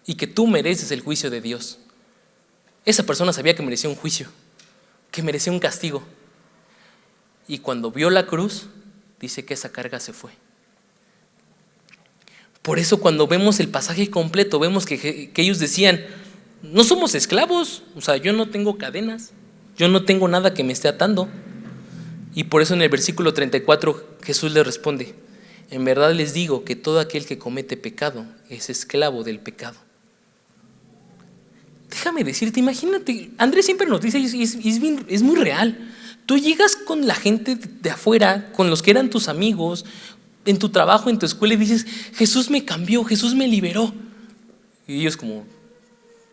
y que tú mereces el juicio de Dios. Esa persona sabía que merecía un juicio, que merecía un castigo. Y cuando vio la cruz, dice que esa carga se fue. Por eso cuando vemos el pasaje completo, vemos que ellos decían, no somos esclavos, o sea, yo no tengo cadenas, yo no tengo nada que me esté atando. Y por eso en el versículo 34 Jesús les responde, en verdad les digo que todo aquel que comete pecado es esclavo del pecado. Déjame decirte, imagínate, Andrés siempre nos dice, y es muy real, tú llegas con la gente de afuera, con los que eran tus amigos, en tu trabajo, en tu escuela, y dices, Jesús me cambió, Jesús me liberó. Y ellos como,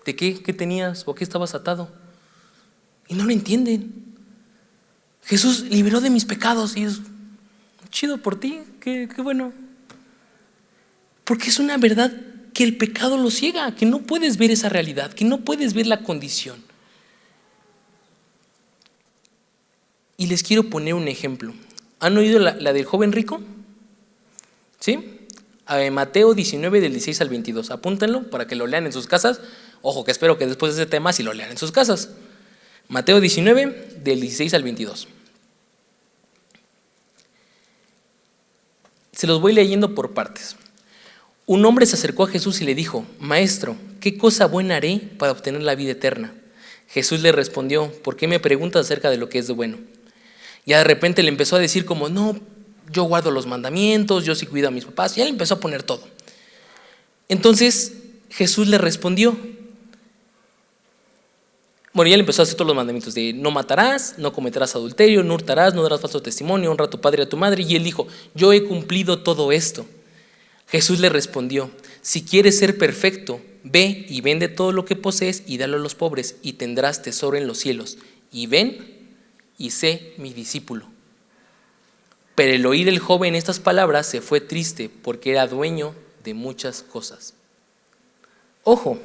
¿de qué? ¿Qué tenías? ¿O a qué estabas atado? Y no lo entienden. Jesús liberó de mis pecados, y es chido por ti, qué bueno. Porque es una verdad que el pecado lo ciega, que no puedes ver esa realidad, que no puedes ver la condición. Y les quiero poner un ejemplo. ¿Han oído la del joven rico? ¿Sí? Mateo 19 del 16 al 22. Apúntenlo para que lo lean en sus casas. Ojo, que espero que después de ese tema sí lo lean en sus casas. Mateo 19 del 16 al 22. Se los voy leyendo por partes. Un hombre se acercó a Jesús y le dijo, Maestro, ¿qué cosa buena haré para obtener la vida eterna? Jesús le respondió, ¿por qué me preguntas acerca de lo que es de bueno? Ya de repente le empezó a decir como, no, yo guardo los mandamientos, yo sí cuido a mis papás. Ya le empezó a poner todo. Entonces Jesús le respondió, bueno, ya le empezó a hacer todos los mandamientos de no matarás, no cometerás adulterio, no hurtarás, no darás falso testimonio, honra a tu padre y a tu madre. Y él dijo, yo he cumplido todo esto. Jesús le respondió, si quieres ser perfecto, ve y vende todo lo que posees y dalo a los pobres y tendrás tesoro en los cielos. Y ven y sé mi discípulo. Pero el oír el joven estas palabras se fue triste porque era dueño de muchas cosas. Ojo,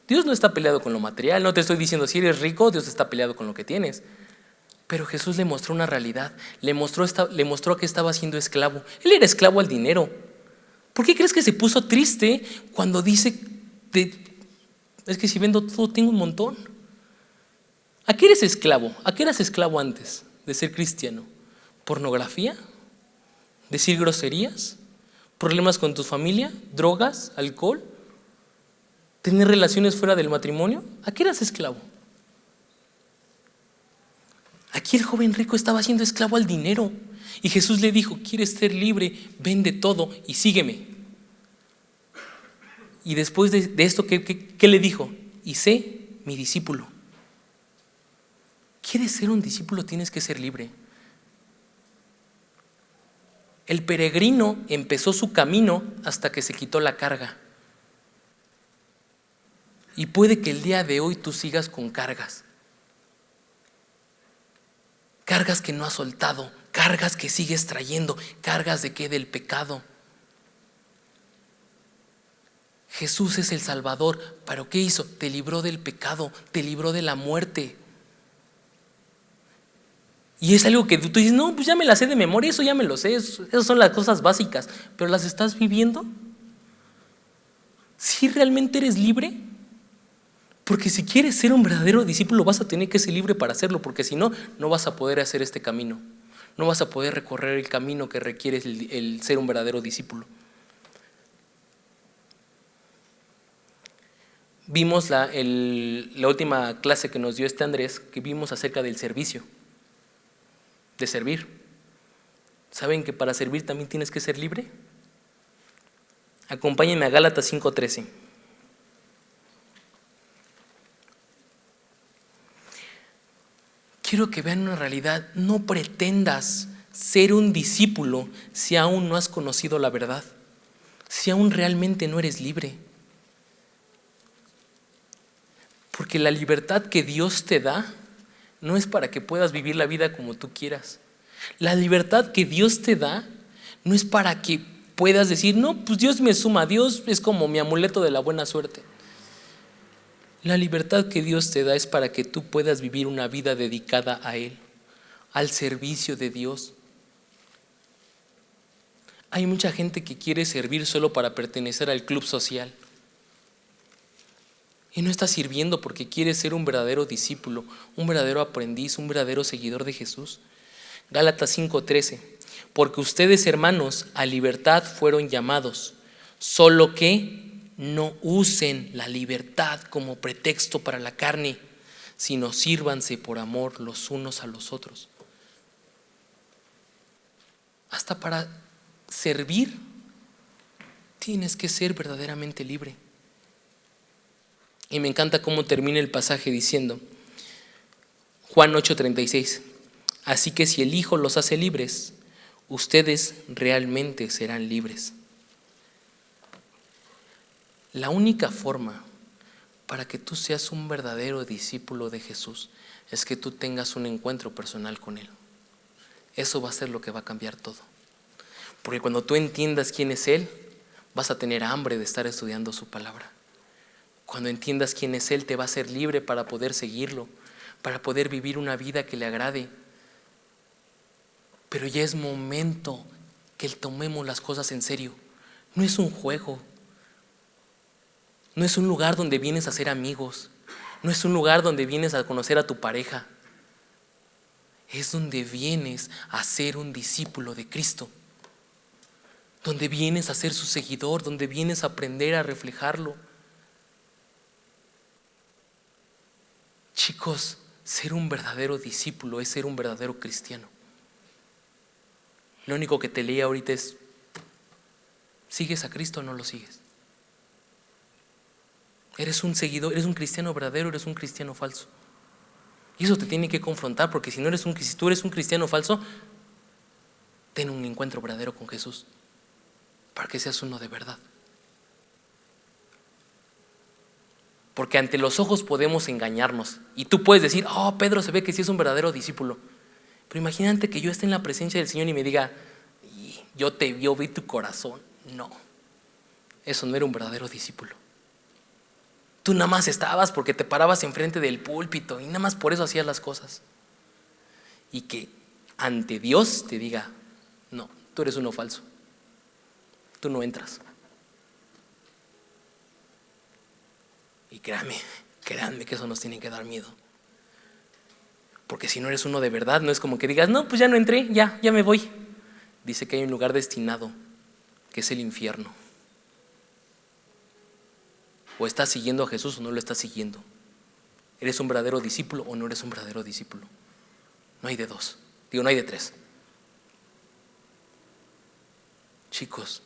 Dios no está peleado con lo material, no te estoy diciendo si eres rico, Dios está peleado con lo que tienes. Pero Jesús le mostró una realidad, le mostró que estaba siendo esclavo. Él era esclavo al dinero. ¿Por qué crees que se puso triste cuando dice, es que si vendo todo tengo un montón? ¿A qué eres esclavo? ¿A qué eras esclavo antes de ser cristiano? ¿Pornografía? ¿Decir groserías? ¿Problemas con tu familia? ¿Drogas? ¿Alcohol? ¿Tener relaciones fuera del matrimonio? ¿A qué eras esclavo? Aquí el joven rico estaba siendo esclavo al dinero. Y Jesús le dijo, ¿quieres ser libre? Vende todo y sígueme. Y después de esto, ¿qué le dijo? Y sé mi discípulo. ¿Quieres ser un discípulo? Tienes que ser libre. El peregrino empezó su camino hasta que se quitó la carga. Y puede que el día de hoy tú sigas con cargas. Cargas que no has soltado, cargas que sigues trayendo, cargas de qué, del pecado. Jesús es el Salvador, ¿pero qué hizo? Te libró del pecado, te libró de la muerte. Y es algo que tú dices, no, pues ya me la sé de memoria, eso ya me lo sé, esas son las cosas básicas, pero ¿las estás viviendo? ¿Sí realmente eres libre? Porque si quieres ser un verdadero discípulo vas a tener que ser libre para hacerlo, porque si no, no vas a poder hacer este camino. No vas a poder recorrer el camino que requiere el ser un verdadero discípulo. Vimos la última clase que nos dio Andrés, que vimos acerca del servicio, de servir. ¿Saben que para servir también tienes que ser libre? Acompáñenme a Gálatas 5:13. Quiero que vean una realidad. No pretendas ser un discípulo si aún no has conocido la verdad, si aún realmente no eres libre. Porque la libertad que Dios te da no es para que puedas vivir la vida como tú quieras. La libertad que Dios te da no es para que puedas decir, no, pues Dios me suma, Dios es como mi amuleto de la buena suerte. La libertad que Dios te da es para que tú puedas vivir una vida dedicada a Él, al servicio de Dios. Hay mucha gente que quiere servir solo para pertenecer al club social. Y no está sirviendo porque quiere ser un verdadero discípulo, un verdadero aprendiz, un verdadero seguidor de Jesús. Gálatas 5:13. Porque ustedes, hermanos, a libertad fueron llamados, solo que no usen la libertad como pretexto para la carne, sino sírvanse por amor los unos a los otros. Hasta para servir tienes que ser verdaderamente libre. Y me encanta cómo termina el pasaje diciendo, Juan 8:36, así que si el Hijo los hace libres, ustedes realmente serán libres. La única forma para que tú seas un verdadero discípulo de Jesús es que tú tengas un encuentro personal con Él. Eso va a ser lo que va a cambiar todo. Porque cuando tú entiendas quién es Él, vas a tener hambre de estar estudiando su palabra. Cuando entiendas quién es Él, te va a hacer libre para poder seguirlo, para poder vivir una vida que le agrade. Pero ya es momento que tomemos las cosas en serio. No es un juego. No es un lugar donde vienes a ser amigos. No es un lugar donde vienes a conocer a tu pareja. Es donde vienes a ser un discípulo de Cristo. Donde vienes a ser su seguidor, donde vienes a aprender a reflejarlo. Chicos, ser un verdadero discípulo es ser un verdadero cristiano. Lo único que te leí ahorita es, ¿sigues a Cristo o no lo sigues? ¿Eres un seguidor, eres un cristiano verdadero o eres un cristiano falso? Y eso te tiene que confrontar, porque si tú eres un cristiano falso, ten un encuentro verdadero con Jesús, para que seas uno de verdad. Porque ante los ojos podemos engañarnos. Y tú puedes decir, oh, Pedro se ve que sí es un verdadero discípulo. Pero imagínate que yo esté en la presencia del Señor y me diga, yo vi tu corazón. No, eso no era un verdadero discípulo. Tú nada más estabas porque te parabas enfrente del púlpito y nada más por eso hacías las cosas. y que ante Dios te diga, no, tú eres uno falso, tú no entras. Y créanme que eso nos tiene que dar miedo. Porque si no eres uno de verdad, no es como que digas, no, pues ya no entré, ya me voy. Dice que hay un lugar destinado, que es el infierno. O estás siguiendo a Jesús o no lo estás siguiendo. ¿Eres un verdadero discípulo o no eres un verdadero discípulo? No hay de dos, no hay de tres. Chicos,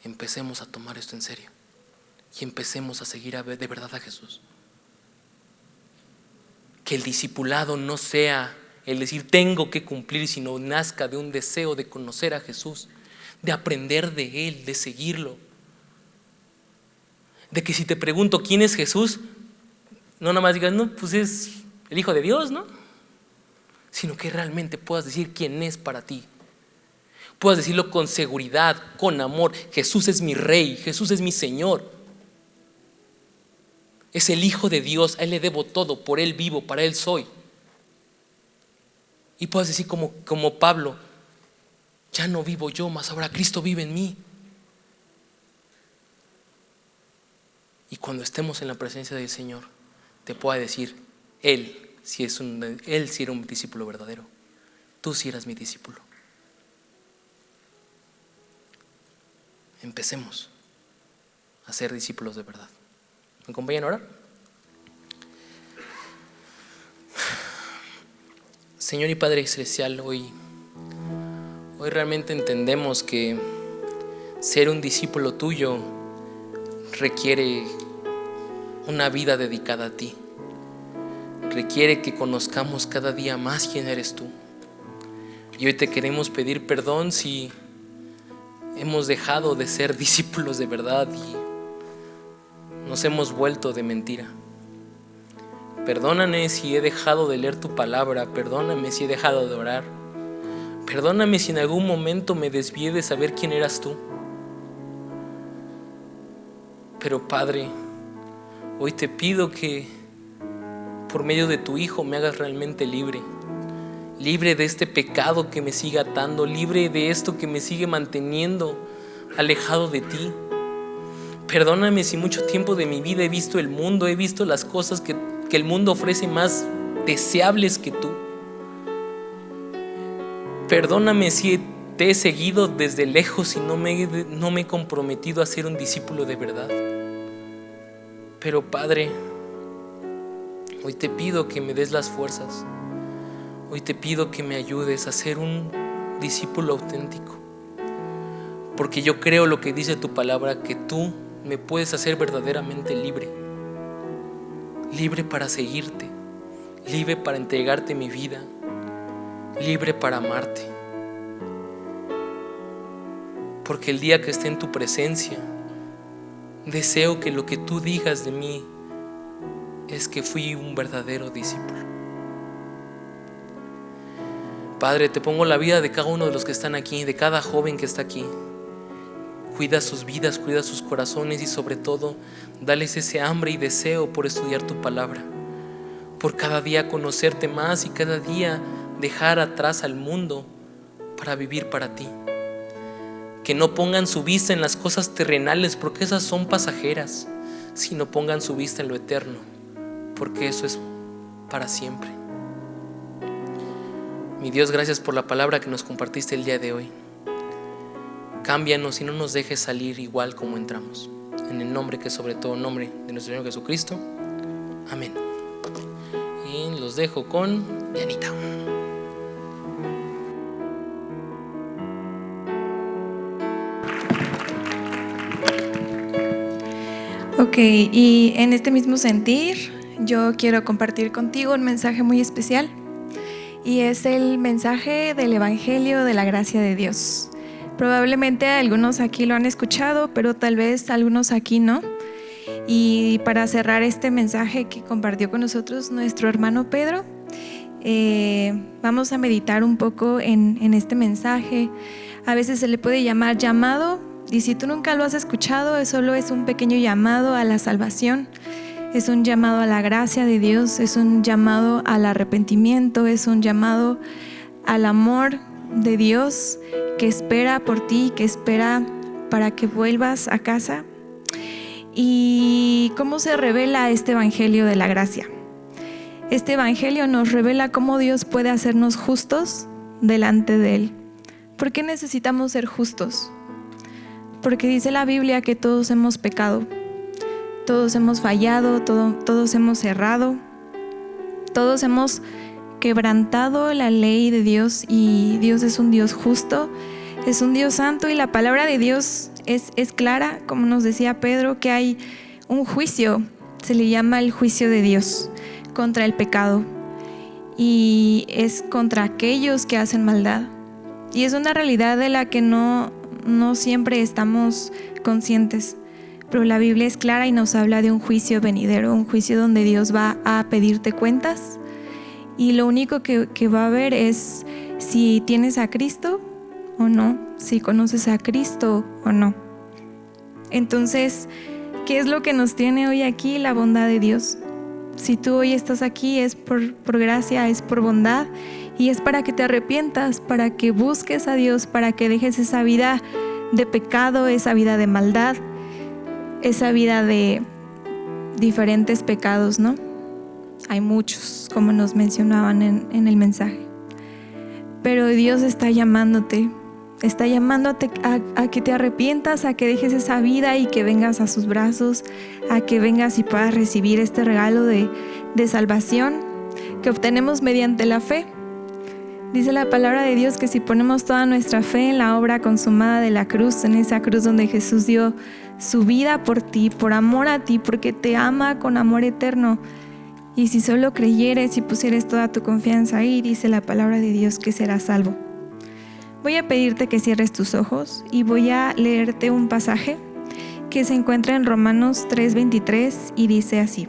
empecemos a tomar esto en serio y empecemos a seguir de verdad a Jesús. Que el discipulado no sea el decir tengo que cumplir, sino nazca de un deseo de conocer a Jesús, de aprender de Él, de seguirlo. De que si te pregunto quién es Jesús, no nada más digas, no, pues es el Hijo de Dios, ¿no? Sino que realmente puedas decir quién es para ti. Puedas decirlo con seguridad, con amor. Jesús es mi Rey, Jesús es mi Señor. Es el Hijo de Dios, a Él le debo todo, por Él vivo, para Él soy. Y puedas decir como Pablo, ya no vivo yo, mas ahora Cristo vive en mí. Y cuando estemos en la presencia del Señor, te pueda decir, Él sí era un discípulo verdadero. Tú sí eras mi discípulo. Empecemos a ser discípulos de verdad. ¿Me acompañan a orar? Señor y Padre Celestial, hoy realmente entendemos que ser un discípulo tuyo requiere una vida dedicada a ti. Requiere que conozcamos cada día más quién eres tú. Y hoy te queremos pedir perdón si hemos dejado de ser discípulos de verdad y nos hemos vuelto de mentira. Perdóname si he dejado de leer tu palabra, perdóname si he dejado de orar, perdóname si en algún momento me desvié de saber quién eras tú. Pero Padre, hoy te pido que por medio de tu Hijo me hagas realmente libre de este pecado que me sigue atando, libre de esto que me sigue manteniendo alejado de ti. Perdóname si mucho tiempo de mi vida he visto el mundo, he visto las cosas que el mundo ofrece más deseables que tú. Perdóname si te he seguido desde lejos y no me he comprometido a ser un discípulo de verdad. Pero Padre, hoy te pido que me des las fuerzas. Hoy te pido que me ayudes a ser un discípulo auténtico. Porque yo creo lo que dice tu palabra, que tú me puedes hacer verdaderamente libre. Libre para seguirte, libre para entregarte mi vida, libre para amarte. Porque el día que esté en tu presencia, deseo que lo que tú digas de mí es que fui un verdadero discípulo. Padre, te pongo la vida de cada uno de los que están aquí, de cada joven que está aquí. Cuida sus vidas, cuida sus corazones y sobre todo, dales ese hambre y deseo por estudiar tu palabra, por cada día conocerte más y cada día dejar atrás al mundo para vivir para ti. Que no pongan su vista en las cosas terrenales porque esas son pasajeras, sino pongan su vista en lo eterno, porque eso es para siempre. Mi Dios, gracias por la palabra que nos compartiste el día de hoy. Cámbianos y no nos dejes salir igual como entramos. En el nombre que es sobre todo nombre de nuestro Señor Jesucristo. Amén. Y los dejo con Dianita. Ok, y en este mismo sentir, yo quiero compartir contigo un mensaje muy especial. Y es el mensaje del Evangelio de la gracia de Dios. Probablemente algunos aquí lo han escuchado, pero tal vez algunos aquí no. Y para cerrar este mensaje que compartió con nosotros nuestro hermano Pedro, vamos a meditar un poco en este mensaje. A veces se le puede llamar llamado, y si tú nunca lo has escuchado, solo es un pequeño llamado a la salvación. Es un llamado a la gracia de Dios, es un llamado al arrepentimiento, es un llamado al amor de Dios que espera por ti, que espera para que vuelvas a casa. ¿Y cómo se revela este evangelio de la gracia? Este evangelio nos revela cómo Dios puede hacernos justos delante de Él. ¿Por qué necesitamos ser justos? Porque dice la Biblia que todos hemos pecado, todos hemos fallado, todos hemos errado, todos hemos quebrantado la ley de Dios, y Dios es un Dios justo, es un Dios santo, y la palabra de Dios es clara, como nos decía Pedro, que hay un juicio, se le llama el juicio de Dios contra el pecado, y es contra aquellos que hacen maldad, y es una realidad de la que no siempre estamos conscientes, pero la Biblia es clara y nos habla de un juicio venidero, un juicio donde Dios va a pedirte cuentas, y lo único que va a ver es si tienes a Cristo o no, si conoces a Cristo o no. Entonces, ¿qué es lo que nos tiene hoy aquí? La bondad de Dios. Si tú hoy estás aquí es por gracia, es por bondad, y es para que te arrepientas, para que busques a Dios, para que dejes esa vida de pecado, esa vida de maldad, esa vida de diferentes pecados, ¿no? Hay muchos, como nos mencionaban en el mensaje. Pero Dios está llamándote a que te arrepientas, a que dejes esa vida y que vengas a sus brazos, a que vengas y puedas recibir este regalo de salvación que obtenemos mediante la fe. Dice la palabra de Dios que si ponemos toda nuestra fe en la obra consumada de la cruz, en esa cruz donde Jesús dio su vida por ti, por amor a ti, porque te ama con amor eterno, y si solo creyeres y pusieres toda tu confianza ahí, dice la palabra de Dios que serás salvo. Voy a pedirte que cierres tus ojos y voy a leerte un pasaje que se encuentra en Romanos 3:23 y dice así: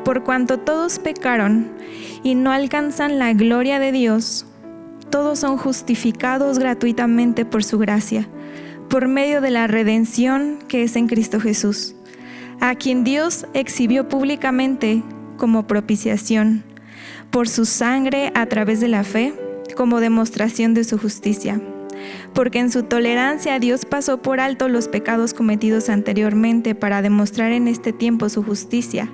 Por cuanto todos pecaron y no alcanzan la gloria de Dios, todos son justificados gratuitamente por su gracia, por medio de la redención que es en Cristo Jesús, a quien Dios exhibió públicamente como propiciación por su sangre a través de la fe, como demostración de su justicia. Porque en su tolerancia Dios pasó por alto los pecados cometidos anteriormente para demostrar en este tiempo su justicia,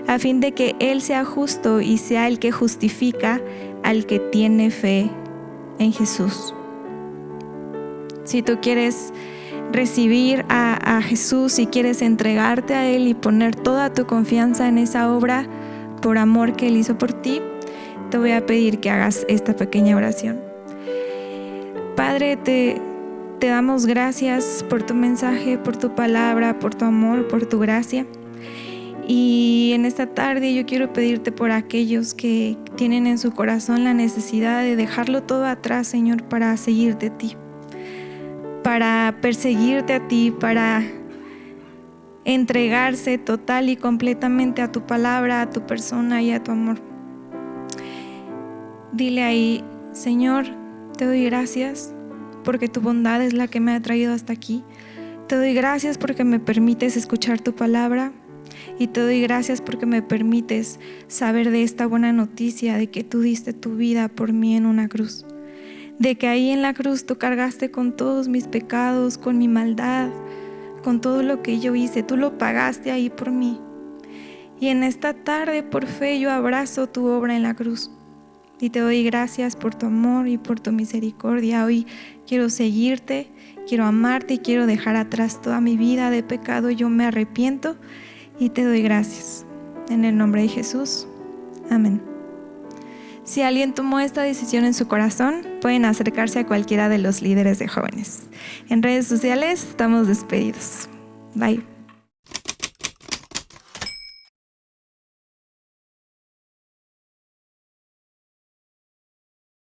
a fin de que Él sea justo y sea el que justifica al que tiene fe en Jesús. Si tú quieres recibir a Jesús y quieres entregarte a Él y poner toda tu confianza en esa obra por amor que Él hizo por ti, te voy a pedir que hagas esta pequeña oración. Padre, te damos gracias por tu mensaje, por tu palabra, por tu amor, por tu gracia. Y en esta tarde yo quiero pedirte por aquellos que tienen en su corazón la necesidad de dejarlo todo atrás, Señor, para seguirte a ti, para perseguirte a ti, para entregarse total y completamente a tu palabra, a tu persona y a tu amor. Dile ahí: Señor, te doy gracias porque tu bondad es la que me ha traído hasta aquí. Te doy gracias porque me permites escuchar tu palabra, y te doy gracias porque me permites saber de esta buena noticia de que tú diste tu vida por mí en una cruz, de que ahí en la cruz tú cargaste con todos mis pecados, con mi maldad, con todo lo que yo hice. Tú lo pagaste ahí por mí, y en esta tarde por fe yo abrazo tu obra en la cruz. Y te doy gracias por tu amor y por tu misericordia. Hoy quiero seguirte, quiero amarte y quiero dejar atrás toda mi vida de pecado. Yo me arrepiento y te doy gracias. En el nombre de Jesús. Amén. Si alguien tomó esta decisión en su corazón, pueden acercarse a cualquiera de los líderes de jóvenes. En redes sociales estamos despedidos. Bye.